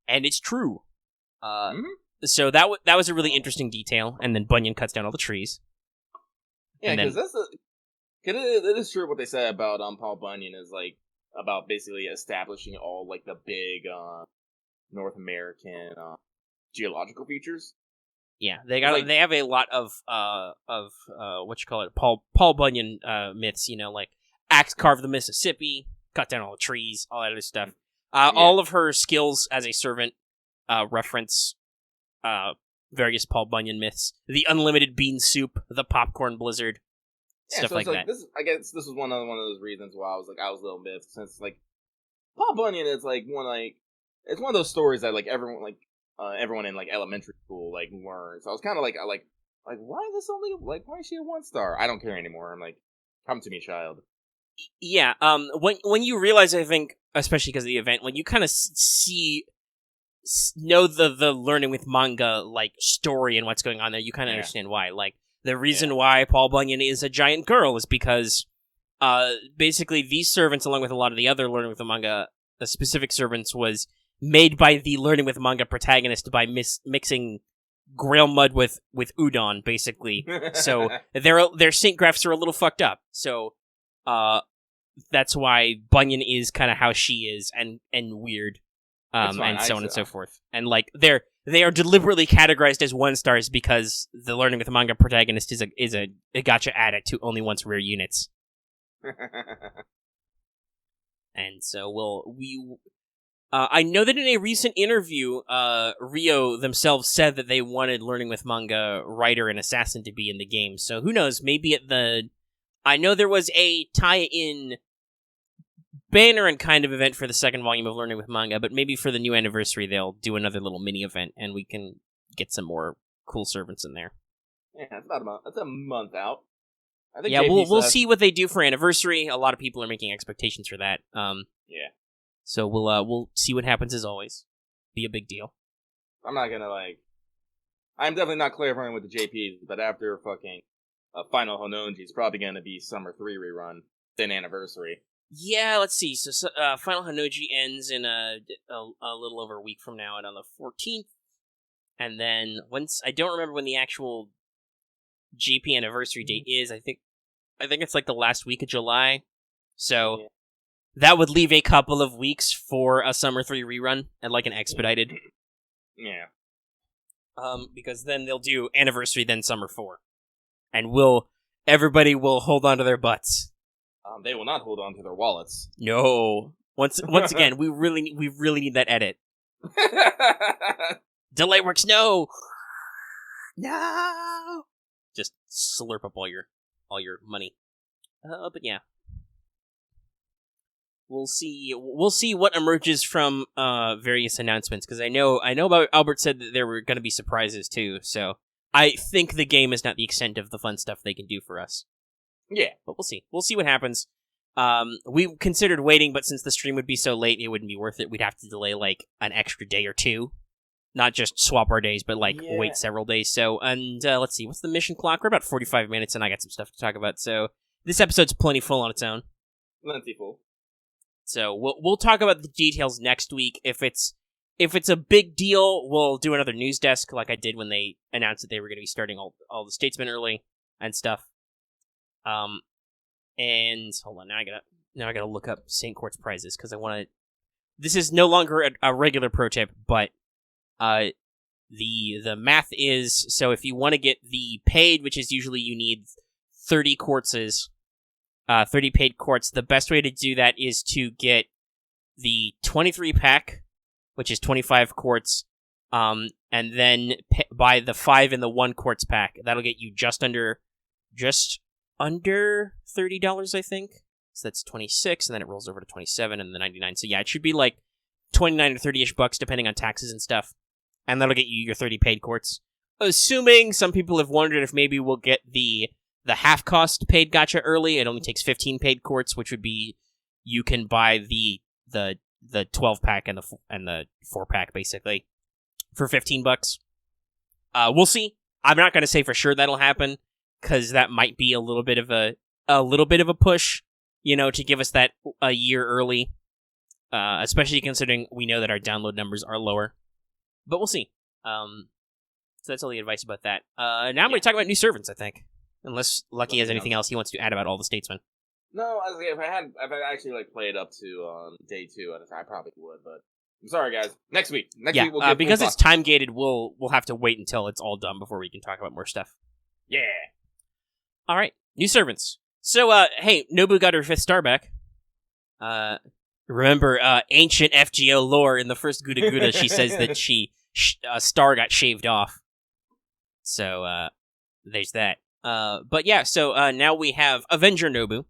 And it's true. So that was a really interesting detail, and then Bunyan cuts down all the trees. Yeah, because it is true what they said about Paul Bunyan is, like, about basically establishing all, like, the big North American geological features. Yeah, they have a lot of Paul Bunyan myths, like axe carve the Mississippi, cut down all the trees, all that other stuff. All of her skills as a servant reference various Paul Bunyan myths. The unlimited bean soup, the popcorn blizzard. Stuff so like that. I guess this was one of those reasons why I was a little miffed, since like Paul Bunyan is it's one of those stories that everyone in like elementary school like learns. So I was kind of like why is this only why is she a 1-star? I don't care anymore. I'm like, come to me, child. Yeah. When you realize, I think, especially because of the event, when you kind of know the learning with manga like story and what's going on there, you kind of understand why. Like, the reason why Paul Bunyan is a giant girl is because, basically, these servants, along with a lot of the other Learning with the Manga, the specific servants, was made by the Learning with Manga protagonist by mixing Grail mud with udon, basically. So their sync graphs are a little fucked up. So, that's why Bunyan is kind of how she is and weird, and so on and so forth. And like they are deliberately categorized as 1-stars because the Learning with the Manga protagonist is a gacha addict who only wants rare units. And so I know that in a recent interview, Rio themselves said that they wanted Learning with Manga writer and assassin to be in the game. So who knows? Maybe I know there was a tie-in banner and kind of event for the second volume of Learning with Manga, but maybe for the new anniversary they'll do another little mini event and we can get some more cool servants in there. Yeah, it's a month out. I think we'll see what they do for anniversary. A lot of people are making expectations for that. Yeah. So we'll see what happens as always. Be a big deal. I'm not gonna I'm definitely not clarifying with the JPs, but after fucking Final Honnouji, it's probably gonna be Summer 3 rerun, then anniversary. Yeah, let's see. So Final Honnouji ends in a little over a week from now, and on the 14th. And then I don't remember when the actual GP anniversary date is. I think it's like the last week of July. So that would leave a couple of weeks for a Summer 3 rerun and like an expedited. Yeah. Because then they'll do anniversary, then Summer 4, and we'll everybody will hold on to their butts. They will not hold on to their wallets. No. Once again, we really need that edit. Delay works. No. Just slurp up all your money. But yeah, we'll see what emerges from various announcements, because I know about Albert said that there were going to be surprises too. So I think the game is not the extent of the fun stuff they can do for us. Yeah, but we'll see. We'll see what happens. We considered waiting, but since the stream would be so late, it wouldn't be worth it. We'd have to delay like an extra day or two. Not just swap our days, but wait several days. So, and let's see, what's the mission clock? We're about 45 minutes, and I got some stuff to talk about. So, this episode's plenty full on its own. Plenty full. So we'll talk about the details next week. If it's a big deal, we'll do another news desk like I did when they announced that they were going to be starting all the Statesmen early and stuff. And hold on, now I gotta look up St. Court's prizes because I want to. This is no longer a regular pro tip, but the math is, so if you want to get the paid, which is usually you need 30 quartzes, 30 paid quartz, the best way to do that is to get the 23 pack, which is 25 quartz, and then buy the 5 and the 1 quartz pack. That'll get you just under $30, I think. So that's 26, and then it rolls over to 27 and the 99. So yeah, it should be like 29 or 30-ish bucks, depending on taxes and stuff. And that'll get you your 30 paid quartz. Assuming some people have wondered if maybe we'll get the half-cost paid gacha early. It only takes 15 paid quartz, which would be you can buy the 12-pack and the 4-pack, basically, for 15 bucks. We'll see. I'm not going to say for sure that'll happen, because that might be a little bit of a push, to give us that a year early, especially considering we know that our download numbers are lower. But we'll see. So that's all the advice about that. Now I'm going to talk about new servants, I think. Unless Lucky has anything else he wants to add about All The Statesmen. No, if I actually played up to day 2, I probably would. But I'm sorry, guys. Next week we'll get because it's time gated. We'll have to wait until it's all done before we can talk about more stuff. Yeah. All right, new servants. So, hey, Nobu got her 5th star back. Remember, ancient FGO lore in the first GUDAGUDA, she says that a star got shaved off. So, there's that. But yeah, so now we have Avenger Nobu.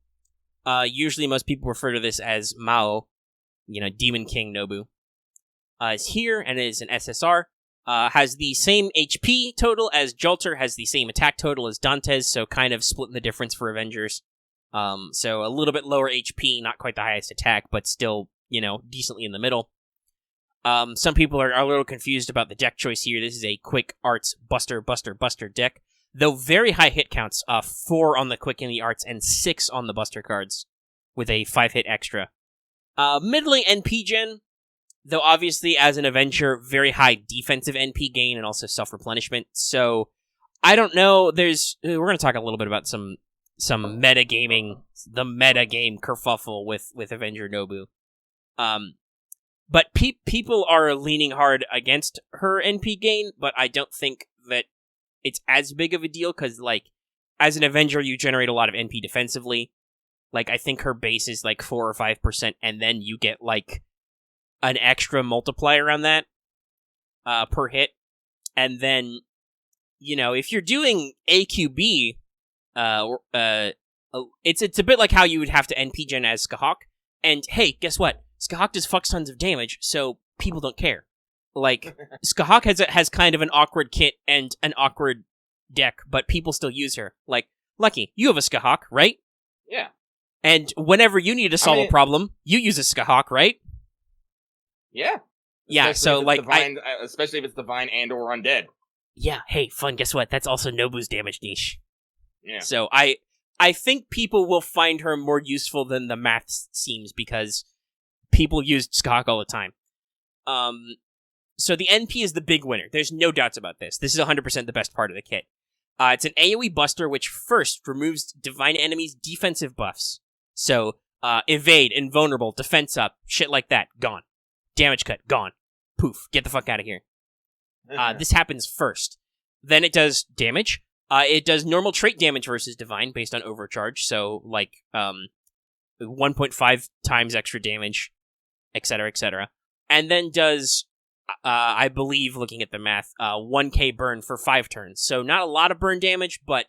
Usually most people refer to this as Mao, Demon King Nobu. Is here and is an SSR. Has the same HP total as Jolter, has the same attack total as Dantes, so kind of splitting the difference for Avengers. So a little bit lower HP, not quite the highest attack, but still, decently in the middle. Some people are a little confused about the deck choice here. This is a quick arts buster deck. Though very high hit counts, 4 on the quick and the arts, and 6 on the buster cards, with a 5 hit extra. Middling NP gen, though obviously as an Avenger, very high defensive NP gain and also self-replenishment. So, I don't know, we're going to talk a little bit about some metagaming, the metagame kerfuffle with Avenger Nobu. But people are leaning hard against her NP gain, but I don't think that it's as big of a deal, because, as an Avenger, you generate a lot of NP defensively. I think her base is, 4 or 5%, and then you get, an extra multiplier on that, per hit. And then, if you're doing AQB, it's a bit like how you would have to NP gen as Skahawk. And, hey, guess what? Skahawk does fuck tons of damage, so people don't care. Skahawk has kind of an awkward kit and an awkward deck, but people still use her. Lucky, you have a Skahawk, right? Yeah. And whenever you need to solve a problem, you use a Skahawk, right? Yeah. Yeah, especially if it's divine and or undead. Yeah, hey, fun, guess what? That's also Nobu's damage niche. Yeah. So I think people will find her more useful than the math seems, because people used Skahawk all the time. So the NP is the big winner. There's no doubts about this. This is 100% the best part of the kit. It's an AoE buster, which first removes divine enemies' defensive buffs. So, evade, invulnerable, defense up, shit like that, gone. Damage cut, gone. Poof, get the fuck out of here. This happens first. Then it does damage, It does normal trait damage versus divine based on overcharge, so 1.5 times extra damage, etc., etc. And then does, I believe, looking at the math, 1k burn for 5 turns. So not a lot of burn damage, but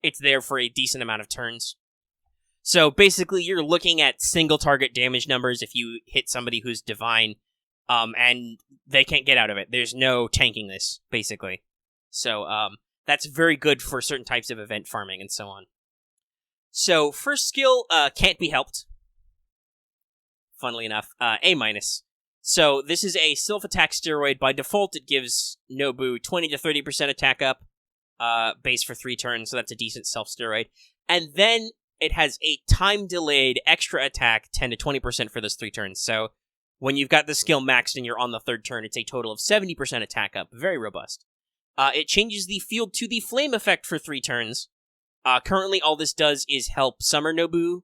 it's there for a decent amount of turns. So basically, you're looking at single target damage numbers if you hit somebody who's divine, and they can't get out of it. There's no tanking this, basically. So that's very good for certain types of event farming and so on. So first skill can't be helped. Funnily enough, A-. So this is a self-attack steroid. By default, it gives Nobu 20 to 30% attack up, base for 3 turns, so that's a decent self-steroid. And then it has a time-delayed extra attack, 10 to 20% for those 3 turns. So when you've got the skill maxed and you're on the 3rd turn, it's a total of 70% attack up. Very robust. It changes the field to the flame effect for 3 turns. Currently, all this does is help Summer Nobu.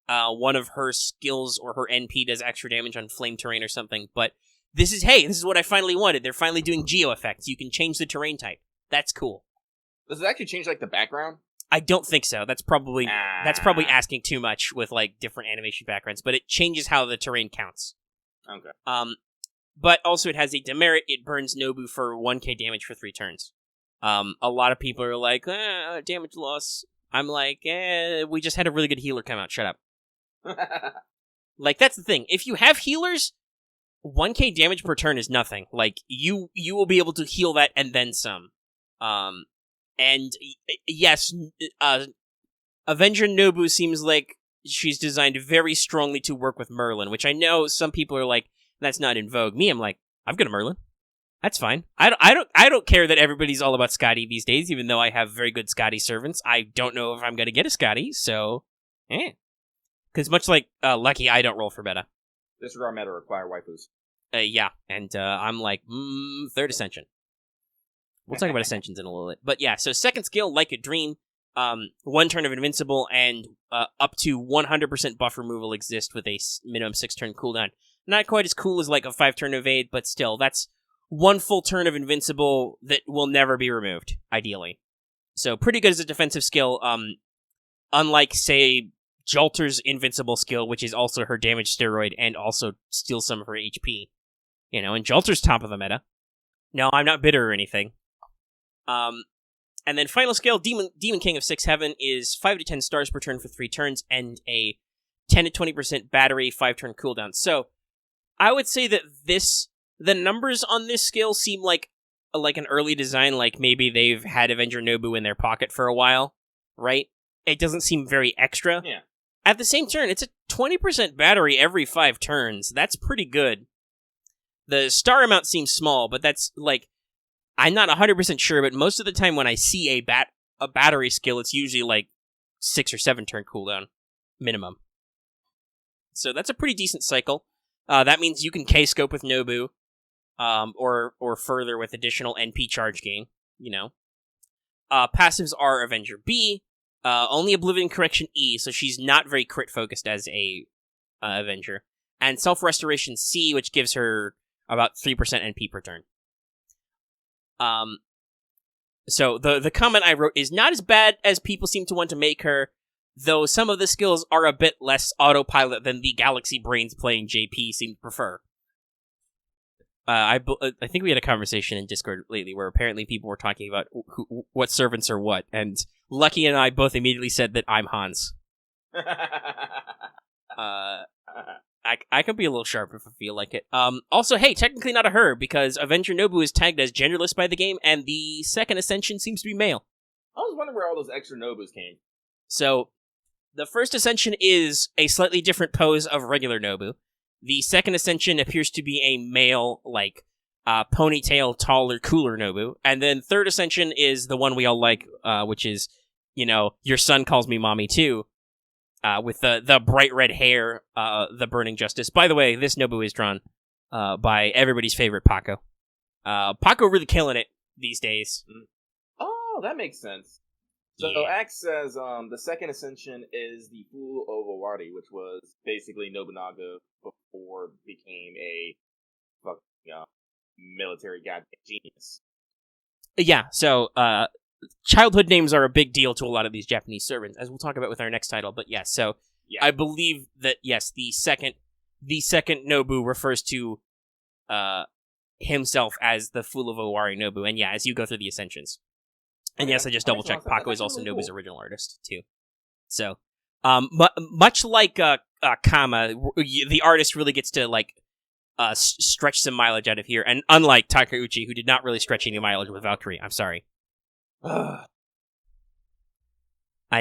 One of her skills or her NP does extra damage on flame terrain or something. But this is what I finally wanted. They're finally doing geo effects. You can change the terrain type. That's cool. Does it actually change, the background? I don't think so. That's probably asking too much with, different animation backgrounds. But it changes how the terrain counts. Okay. But also it has a demerit. It burns Nobu for 1k damage for 3 turns. A lot of people are like, damage loss. I'm like, we just had a really good healer come out. Shut up. That's the thing. If you have healers, 1k damage per turn is nothing. You will be able to heal that and then some. And yes, Avenger Nobu seems like she's designed very strongly to work with Merlin, which I know some people are like, that's not in vogue. Me, I'm like, I've got a Merlin. That's fine. I don't care that everybody's all about Scotty these days, even though I have very good Scotty servants. I don't know if I'm going to get a Scotty, so, Because much like Lucky, I don't roll for meta. Disregard meta, require waifus. Yeah, and I'm like, 3rd Ascension. We'll talk about Ascensions in a little bit. But yeah, so 2nd skill, Like a Dream, 1 turn of Invincible, and up to 100% buff removal exist with a minimum 6-turn cooldown. Not quite as cool as a 5-turn evade, but still, that's 1 full turn of Invincible that will never be removed, ideally. So pretty good as a defensive skill, unlike, say, Jolter's Invincible skill, which is also her damage steroid and also steals some of her HP. And Jolter's top of the meta. No, I'm not bitter or anything. And then final skill, Demon King of 6 Heaven, is 5 to 10 stars per turn for 3 turns and a 10 to 20% battery 5-turn cooldown. So I would say that the numbers on this skill seem like an early design, like maybe they've had Avenger Nobu in their pocket for a while, right? It doesn't seem very extra. Yeah. At the same turn, it's a 20% battery every 5 turns. That's pretty good. The star amount seems small, but that's I'm not 100% sure, but most of the time when I see a battery skill, it's usually 6 or 7 turn cooldown minimum. So that's a pretty decent cycle. That means you can K-scope with Nobu, or further with additional NP charge gain, Passives are Avenger B, only Oblivion Correction E, so she's not very crit focused as a Avenger, and Self-Restoration C, which gives her about 3% NP per turn. So the comment I wrote is not as bad as people seem to want to make her, though some of the skills are a bit less autopilot than the Galaxy Brains playing JP seem to prefer. I think we had a conversation in Discord lately where apparently people were talking about what servants are what, and Lucky and I both immediately said that I'm Hans. I could be a little sharp if I feel like it. Also, hey, technically not a her, because Avenger Nobu is tagged as genderless by the game, and the 2nd Ascension seems to be male. I was wondering where all those extra Nobus came. So, the 1st Ascension is a slightly different pose of regular Nobu. The 2nd Ascension appears to be a male, ponytail, taller, cooler Nobu. And then 3rd Ascension is the one we all like, which is, your son calls me mommy too. With the bright red hair, the Burning Justice. By the way, this Nobu is drawn by everybody's favorite Paco. Paco really killing it these days. Oh, that makes sense. So Yeah. Axe says the 2nd Ascension is the Fool Owawari, which was basically Nobunaga before it became a fucking military goddamn genius. Yeah, so childhood names are a big deal to a lot of these Japanese servants, as we'll talk about with our next title. But yes, so I believe that yes, the second Nobu refers to himself as the Fool of Owari Nobu, and yeah, as you go through the ascensions. And yes, I just double checked. Paco is also Nobu's original artist too. So, much like Kama, the artist really gets to like stretch some mileage out of here, and unlike Takeuchi, who did not really stretch any mileage with Valkyrie, I'm sorry. I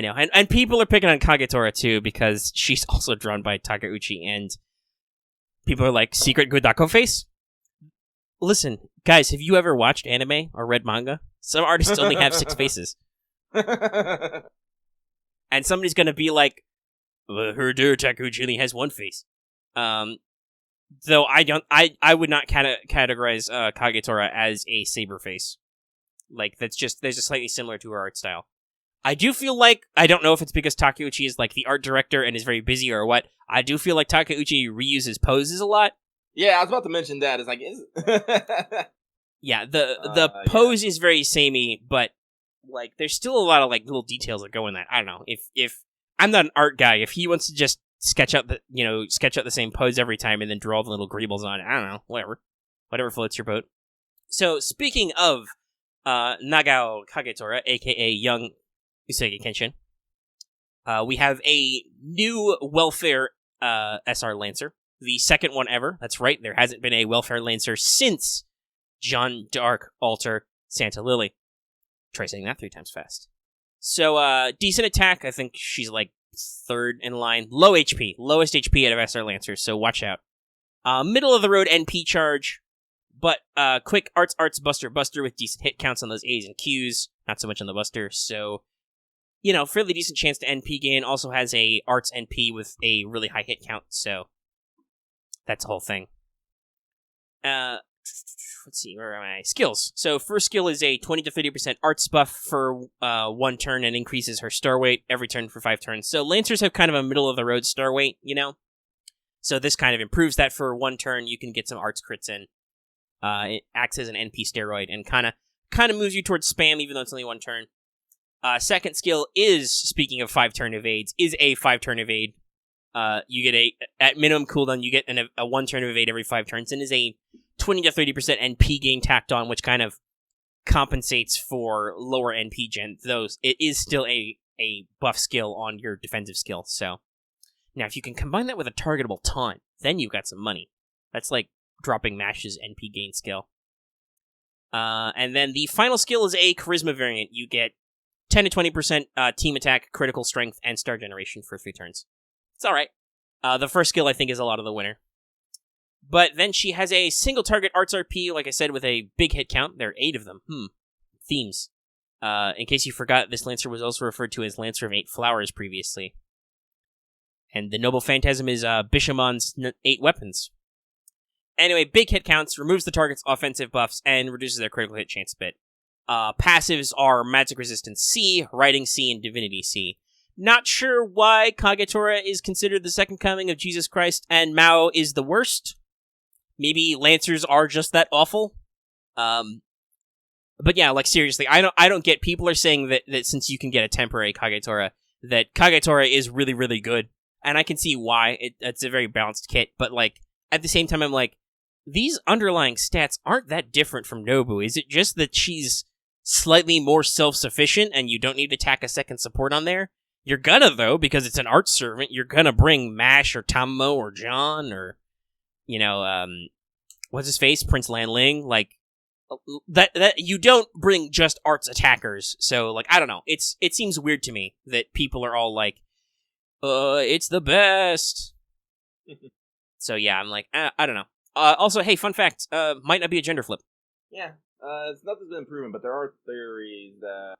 know, and people are picking on Kagetora too because she's also drawn by Takeuchi, and people are like, secret Gudako face? Listen, guys, have you ever watched anime or read manga? Some artists only have 6 faces. And somebody's gonna be like, her dear Takeuchi only has 1 face. Though I would not categorize Kagetora as a saber face. Like, they're just slightly similar to her art style. I do feel like, I don't know if it's because Takeuchi is like the art director and is very busy or what, I do feel like Takeuchi reuses poses a lot. Yeah, I was about to mention that. It's like, yeah, the pose is very samey, but like there's still a lot of like little details that go in that. I don't know. If I'm not an art guy, if he wants to just sketch out the same pose every time and then draw the little greebles on it, I don't know, whatever floats your boat. So speaking of Nagao Kagetora, aka Young Usagi Kenshin, we have a new welfare SR Lancer. The second one ever. That's right, there hasn't been a welfare Lancer since Jeanne d'Arc Alter Santa Lily. Try saying that 3 times fast. So, decent attack. I think she's like 3rd in line. Low HP. Lowest HP out of SR Lancers, so watch out. Middle of the road NP charge. But, quick arts buster with decent hit counts on those A's and Q's. Not so much on the buster, so... fairly decent chance to NP gain. Also has a arts NP with a really high hit count, so... That's the whole thing. Let's see, where am I? Skills. So first skill is a 20 to 30% arts buff for 1 turn and increases her star weight every turn for 5 turns. So Lancers have kind of a middle-of-the-road star weight, So this kind of improves that for 1 turn. You can get some arts crits in. It acts as an NP steroid and kind of moves you towards spam, even though it's only 1 turn. Second skill is, speaking of 5-turn evades, is a 5-turn evade. You get at minimum cooldown, you get a 1 turn of evade every 5 turns, and is a 20 to 30% NP gain tacked on, which kind of compensates for lower NP gen. Though it is still a buff skill on your defensive skill. So now, if you can combine that with a targetable taunt, then you've got some money. That's like dropping Mash's NP gain skill. And then the final skill is a charisma variant. You get 10 to 20% team attack, critical strength, and star generation for 3 turns. It's alright. The first skill, I think, is a lot of the winner. But then she has a single target arts RP, like I said, with a big hit count. There are 8 of them. Themes. In case you forgot, this Lancer was also referred to as Lancer of 8 Flowers previously. And the Noble Phantasm is Bishamon's 8 weapons. Anyway, big hit counts, removes the target's offensive buffs, and reduces their critical hit chance a bit. Passives are Magic Resistance C, Writing C, and Divinity C. Not sure why Kagetora is considered the second coming of Jesus Christ and Mao is the worst. Maybe Lancers are just that awful. But yeah, like seriously, I don't get, people are saying that since you can get a temporary Kagetora, that Kagetora is really, really good. And I can see why. It's a very balanced kit, but like at the same time I'm like, these underlying stats aren't that different from Nobu. Is it just that she's slightly more self-sufficient and you don't need to tack a second support on there? You're gonna, though, because it's an art servant. You're gonna bring Mash or Tammo or John or, what's his face? Prince Lanling. Like, that you don't bring just arts attackers. So, like, I don't know. It seems weird to me that people are all like, it's the best. So, yeah, I'm like, I don't know. Also, hey, fun fact, might not be a gender flip. Yeah, nothing's been proven, but there are theories that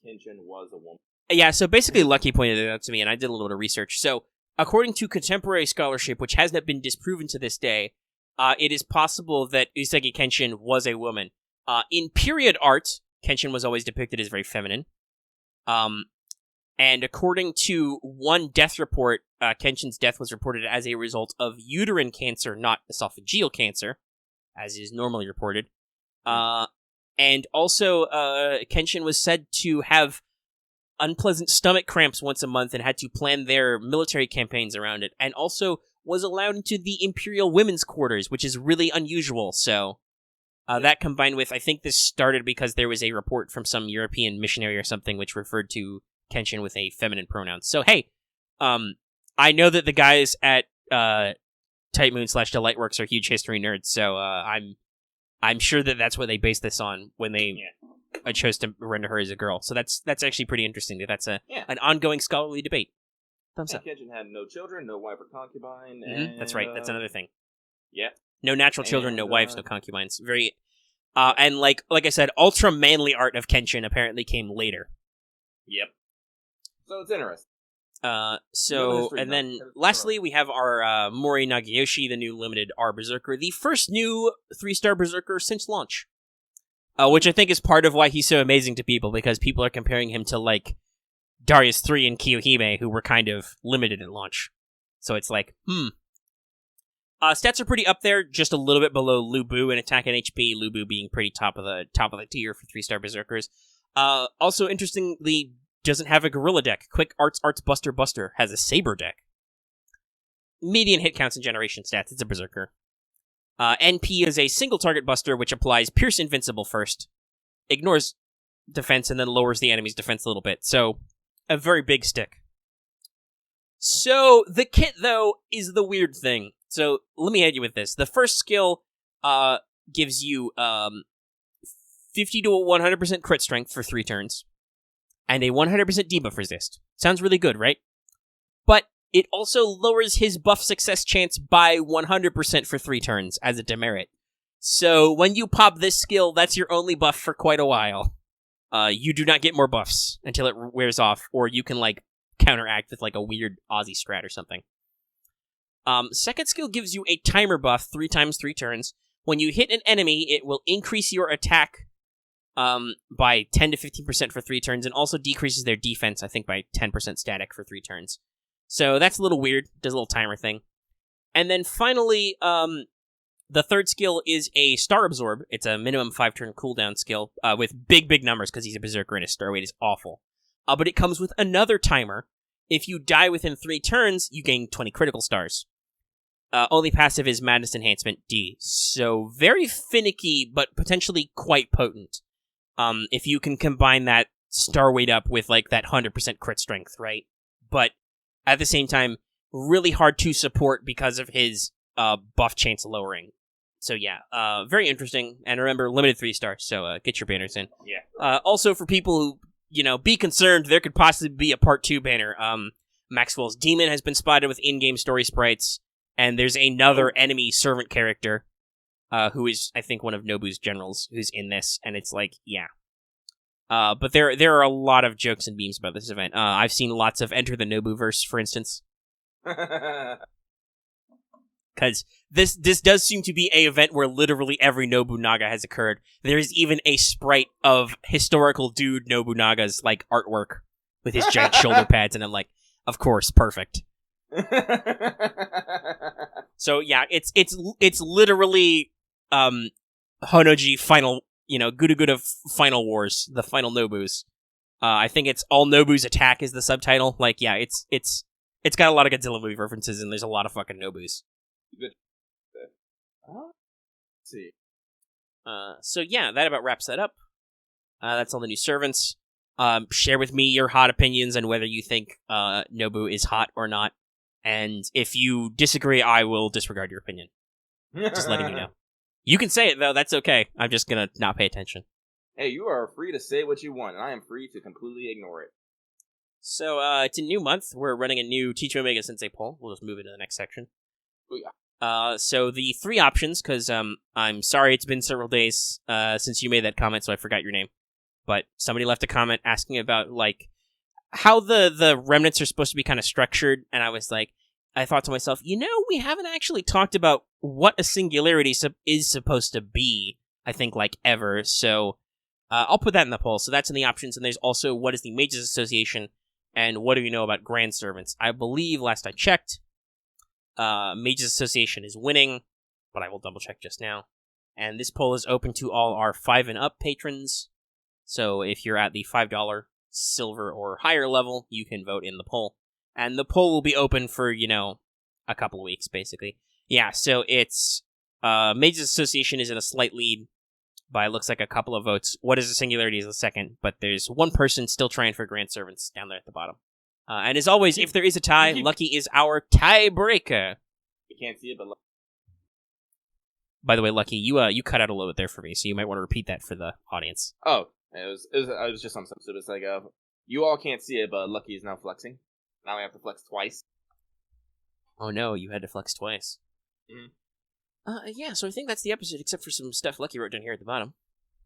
Kenshin was a woman. Yeah, so basically Lucky pointed it out to me, and I did a little bit of research. So, according to contemporary scholarship, which has not been disproven to this day, it is possible that Usagi Kenshin was a woman. In period art, Kenshin was always depicted as very feminine. And according to one death report, Kenshin's death was reported as a result of uterine cancer, not esophageal cancer, as is normally reported. And also, Kenshin was said to have unpleasant stomach cramps once a month and had to plan their military campaigns around it. And also was allowed into the Imperial Women's Quarters, which is really unusual. So that combined with, I think this started because there was a report from some European missionary or something which referred to Kenshin with a feminine pronoun. So hey, I know that the guys at Type Moon / Delightworks are huge history nerds, so I'm sure that that's what they based this on when they chose to render her as a girl. So that's actually pretty interesting. That's an ongoing scholarly debate. Thumbs up. Kenshin had no children, no wife or concubine. Mm-hmm. And, that's right. That's another thing. Yeah. No natural children, no wives, no concubines. Very, and like I said, ultra manly art of Kenshin apparently came later. Yep. So it's interesting. And then lastly, we have our Mori Nagiyoshi, the new limited R Berserker, the first new 3-star Berserker since launch. Which I think is part of why he's so amazing to people, because people are comparing him to, like, Darius 3 and Kiyohime, who were kind of limited at launch. So it's like, stats are pretty up there, just a little bit below Lubu in attack and HP, Lubu being pretty top of the tier for 3-star Berserkers. Also, interestingly, doesn't have a gorilla deck. Quick Arts Buster has a saber deck. Median hit counts and generation stats, it's a Berserker. NP is a single target buster, which applies Pierce Invincible first, ignores defense, and then lowers the enemy's defense a little bit. So, a very big stick. So, the kit, though, is the weird thing. So, let me hit you with this. The first skill gives you 50 to 100% crit strength for 3 turns, and a 100% debuff resist. Sounds really good, right? But it also lowers his buff success chance by 100% for 3 turns as a demerit. So when you pop this skill, that's your only buff for quite a while. You do not get more buffs until it wears off, or you can, like, counteract with, like, a weird Aussie strat or something. Second skill gives you a timer buff 3 times 3 turns. When you hit an enemy, it will increase your attack by 10 to 15% for 3 turns, and also decreases their defense, I think, by 10% static for 3 turns. So that's a little weird, does a little timer thing. And then finally, the third skill is a Star Absorb. It's a minimum 5-turn cooldown skill, with big numbers, because he's a Berserker and his star weight is awful. But it comes with another timer. If you die within 3 turns, you gain 20 critical stars. Only passive is Madness Enhancement D. So very finicky, but potentially quite potent. If you can combine that star weight up with, like, that 100% crit strength, right? But at the same time, really hard to support because of his buff chance lowering. So yeah, very interesting. And remember, limited 3 stars, so get your banners in. Yeah. Also, for people who, be concerned, there could possibly be a part 2 banner. Maxwell's Demon has been spotted with in-game story sprites, and there's another enemy servant character, who is, I think, one of Nobu's generals, who's in this, and it's like, yeah. But there are a lot of jokes and memes about this event. I've seen lots of Enter the Nobu-verse, for instance. Because this does seem to be a event where literally every Nobunaga has occurred. There is even a sprite of historical dude Nobunaga's, like, artwork with his giant shoulder pads, and I'm like, of course, perfect. So yeah, it's literally Honnouji final, GUDAGUDA Final Wars, the final Nobus. I think it's All Nobu's Attack is the subtitle. Like, yeah, it's got a lot of Godzilla movie references, and there's a lot of fucking Nobus. Good. Let's see. So yeah, that about wraps that up. That's all the new servants. Share with me your hot opinions on whether you think Nobu is hot or not. And if you disagree, I will disregard your opinion. Just letting you know. You can say it, though. That's okay. I'm just gonna not pay attention. Hey, you are free to say what you want, and I am free to completely ignore it. So, it's a new month. We're running a new Teach Omega Sensei poll. We'll just move into the next section. Oh, yeah. So the 3 options, because I'm sorry it's been several days since you made that comment, so I forgot your name. But somebody left a comment asking about, like, how the remnants are supposed to be kind of structured, and I thought to myself, we haven't actually talked about what a singularity is supposed to be, I think, like, ever, so I'll put that in the poll. So that's in the options, and there's also what is the Mages Association, and what do you know about Grand Servants? I believe, last I checked, Mages Association is winning, but I will double check just now. And this poll is open to all our 5 and up patrons. So if you're at the $5 silver or higher level, you can vote in the poll. And the poll will be open for, a couple of weeks, basically. Yeah, so it's... Mages Association is in a slight lead by, looks like, a couple of votes. What is a Singularity is the second, but there's one person still trying for Grand Servants down there at the bottom. And as always, if there is a tie, Lucky is our tiebreaker. You can't see it, but... By the way, Lucky, you cut out a little bit there for me, so you might want to repeat that for the audience. Oh, it was just something stupid. It's like, you all can't see it, but Lucky is now flexing. Now I have to flex twice. Oh no, you had to flex twice. Mm-hmm. Yeah, so I think that's the episode, except for some stuff Lucky wrote down here at the bottom.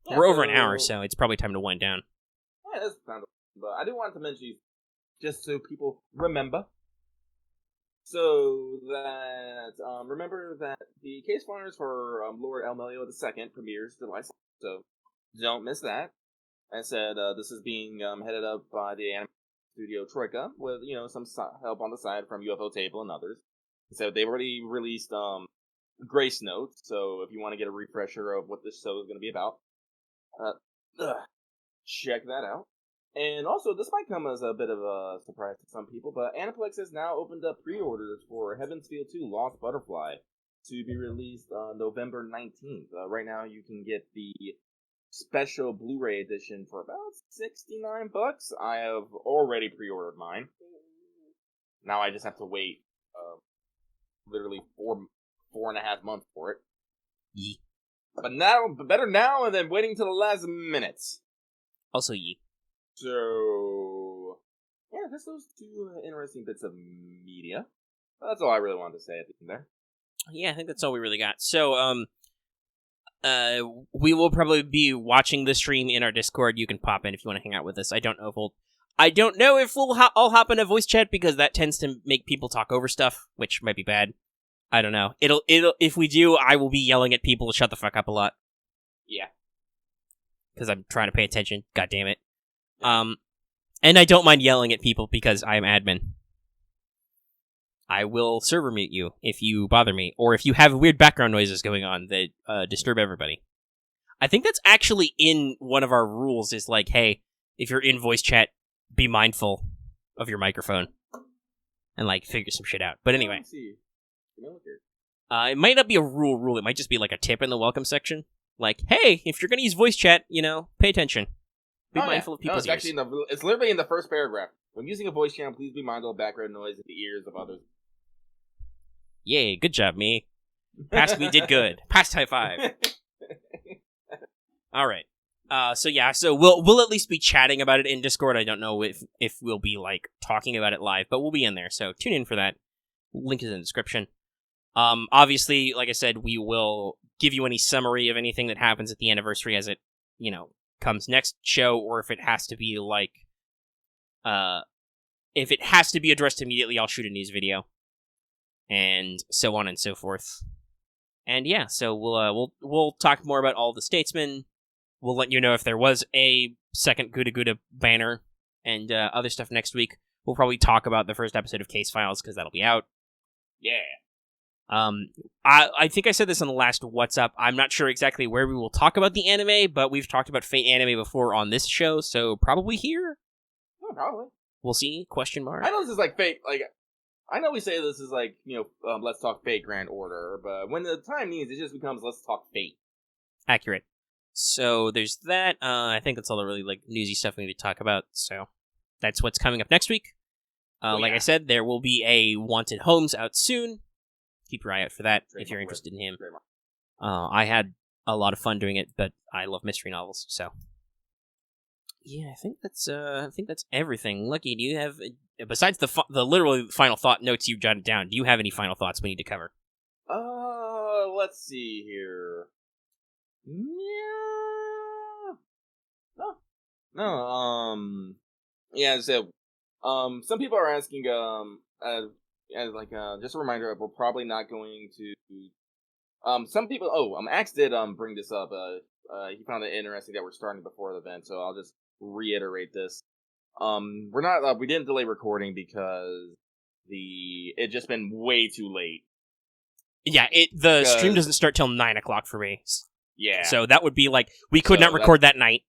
Yeah, We're over an hour, so it's probably time to wind down. Yeah, that's kind of... But I do want to mention, just so people remember, so that, remember that the case finals for Lord Elmelio II premieres July 2nd, so don't miss that. I said, this is being headed up by the anime studio Troika, with, some help on the side from UFO Table and others. So they've already released, Grace Notes, so if you want to get a refresher of what this show is going to be about, check that out. And also, this might come as a bit of a surprise to some people, but Aniplex has now opened up pre-orders for Heaven's Feel 2 Lost Butterfly to be released on November 19th. Right now, you can get the special Blu-ray edition for about $69. I have already pre-ordered mine. Now I just have to wait literally 4.5 months for it. Yee. But better now than waiting till the last minute. Also yee. So, yeah, just those two interesting bits of media. That's all I really wanted to say at the end there. Yeah, I think that's all we really got. So, we will probably be watching the stream in our Discord. You can pop in if you want to hang out with us. I don't know if we'll all hop in a voice chat, because that tends to make people talk over stuff, which might be bad. I don't know. It'll if we do, I will be yelling at people to shut the fuck up a lot. Yeah. Because I'm trying to pay attention. God damn it. And I don't mind yelling at people because I am admin. I will server mute you if you bother me, or if you have weird background noises going on that disturb everybody. I think that's actually in one of our rules, is like, hey, if you're in voice chat, be mindful of your microphone. And, like, figure some shit out. But anyway. It might not be a rule. It might just be like a tip in the welcome section. Like, hey, if you're going to use voice chat, pay attention. Be mindful of people's ears. It's literally in the first paragraph. When using a voice channel, please be mindful of background noise in the ears of others. Yay, good job, me. We did good. Past high five. Alright. So we'll at least be chatting about it in Discord. I don't know if we'll be, like, talking about it live, but we'll be in there, so tune in for that. Link is in the description. Obviously, like I said, we will give you any summary of anything that happens at the anniversary as it, comes next show, or if it has to be, like, if it has to be addressed immediately, I'll shoot a news video. And so on and so forth. And yeah, so we'll talk more about All the Statesmen. We'll let you know if there was a second GUDAGUDA banner and other stuff next week. We'll probably talk about the first episode of Case Files, because that'll be out. Yeah. I think I said this on the last What's Up. I'm not sure exactly where we will talk about the anime, but we've talked about Fate anime before on this show, so probably here? Yeah, probably. We'll see, question mark. I know this is like Fate, like, I know we say this is like, let's talk Fate Grand Order, but when the time needs, it just becomes let's talk Fate. Accurate. So there's that. I think that's all the really, like, newsy stuff we need to talk about, so that's what's coming up next week. Like I said, there will be a Wanted Homes out soon. Keep your eye out for that if you're interested in him. I had a lot of fun doing it, but I love mystery novels, so yeah, I think that's everything. Lucky, do you have, besides the literal final thought notes you jotted down, do you have any final thoughts we need to cover? Let's see here. Yeah. No. Yeah. So, some people are asking. Just a reminder, we're probably not going to. Some people. Axe did bring this up. He found it interesting that we're starting before the event, so I'll just reiterate this. We're not. We didn't delay recording because it just been way too late. Yeah, the stream doesn't start till 9 o'clock for me. Yeah. So that would be like we could not record that night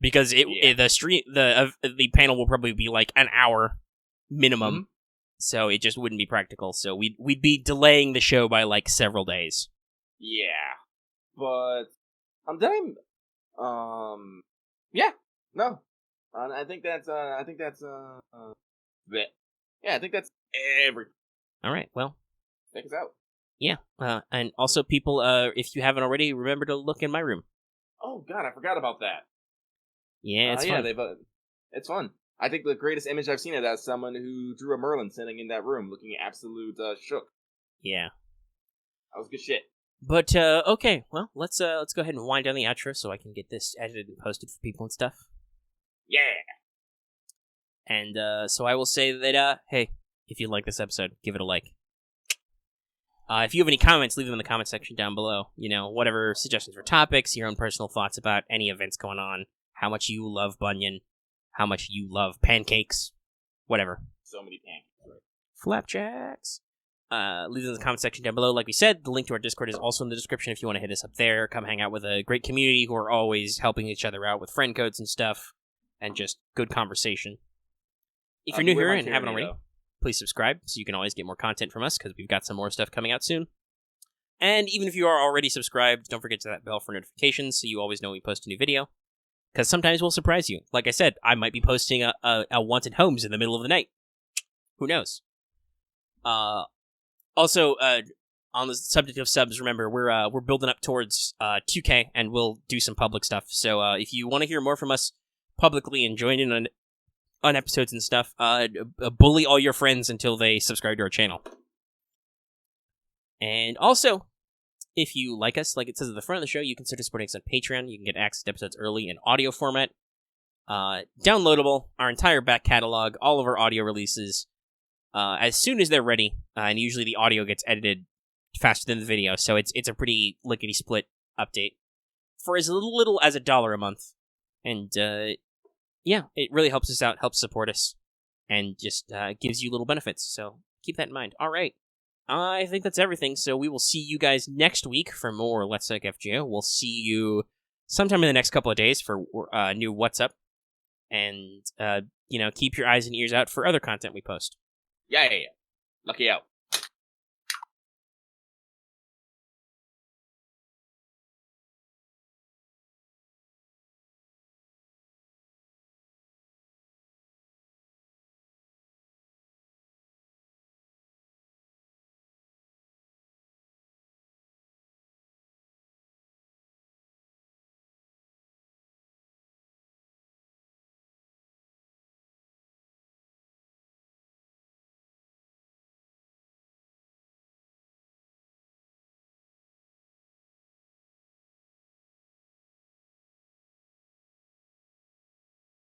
because the panel will probably be like an hour minimum. Mm-hmm. So it just wouldn't be practical. So we'd be delaying the show by like several days. Yeah, but yeah, no, I think that's yeah, I think that's everything. All right, well, Take us out. Yeah, and also people, if you haven't already, remember to look in my room. Oh God, I forgot about that. Yeah, it's fun. It's fun. I think the greatest image I've seen of that is someone who drew a Merlin sitting in that room, looking absolute shook. Yeah, that was good shit. But okay, well, let's go ahead and wind down the outro so I can get this edited and posted for people and stuff. Yeah. And so I will say that hey, if you like this episode, give it a like. If you have any comments, leave them in the comment section down below. You know, whatever suggestions for topics, your own personal thoughts about any events going on, how much you love Bunyan, how much you love pancakes, whatever. So many pancakes, right? Flapjacks. Leave them in the comment section down below. Like we said, the link to our Discord is also in the description if you want to hit us up there. Come hang out with a great community who are always helping each other out with friend codes and stuff, and just good conversation. If you're new here and haven't already, please subscribe so you can always get more content from us because we've got some more stuff coming out soon. And even if you are already subscribed, don't forget to hit that bell for notifications so you always know when we post a new video. Because sometimes we'll surprise you. Like I said, I might be posting a Wanted Homes in the middle of the night. Who knows? Also, on the subject of subs, remember, we're building up towards 2K, and we'll do some public stuff. So if you want to hear more from us publicly and join in on episodes and stuff, bully all your friends until they subscribe to our channel. And also, if you like us, like it says at the front of the show, you consider supporting us on Patreon. You can get access to episodes early in audio format. Downloadable, our entire back catalog, all of our audio releases, as soon as they're ready. And usually the audio gets edited faster than the video, so it's a pretty lickety-split update. For as little as $1 a month. And, yeah, it really helps us out, helps support us, and just gives you little benefits. So keep that in mind. All right. I think that's everything, so we will see you guys next week for more Let's Talk FGO. We'll see you sometime in the next couple of days for new What's Up. And, keep your eyes and ears out for other content we post. Yeah. Lucky out.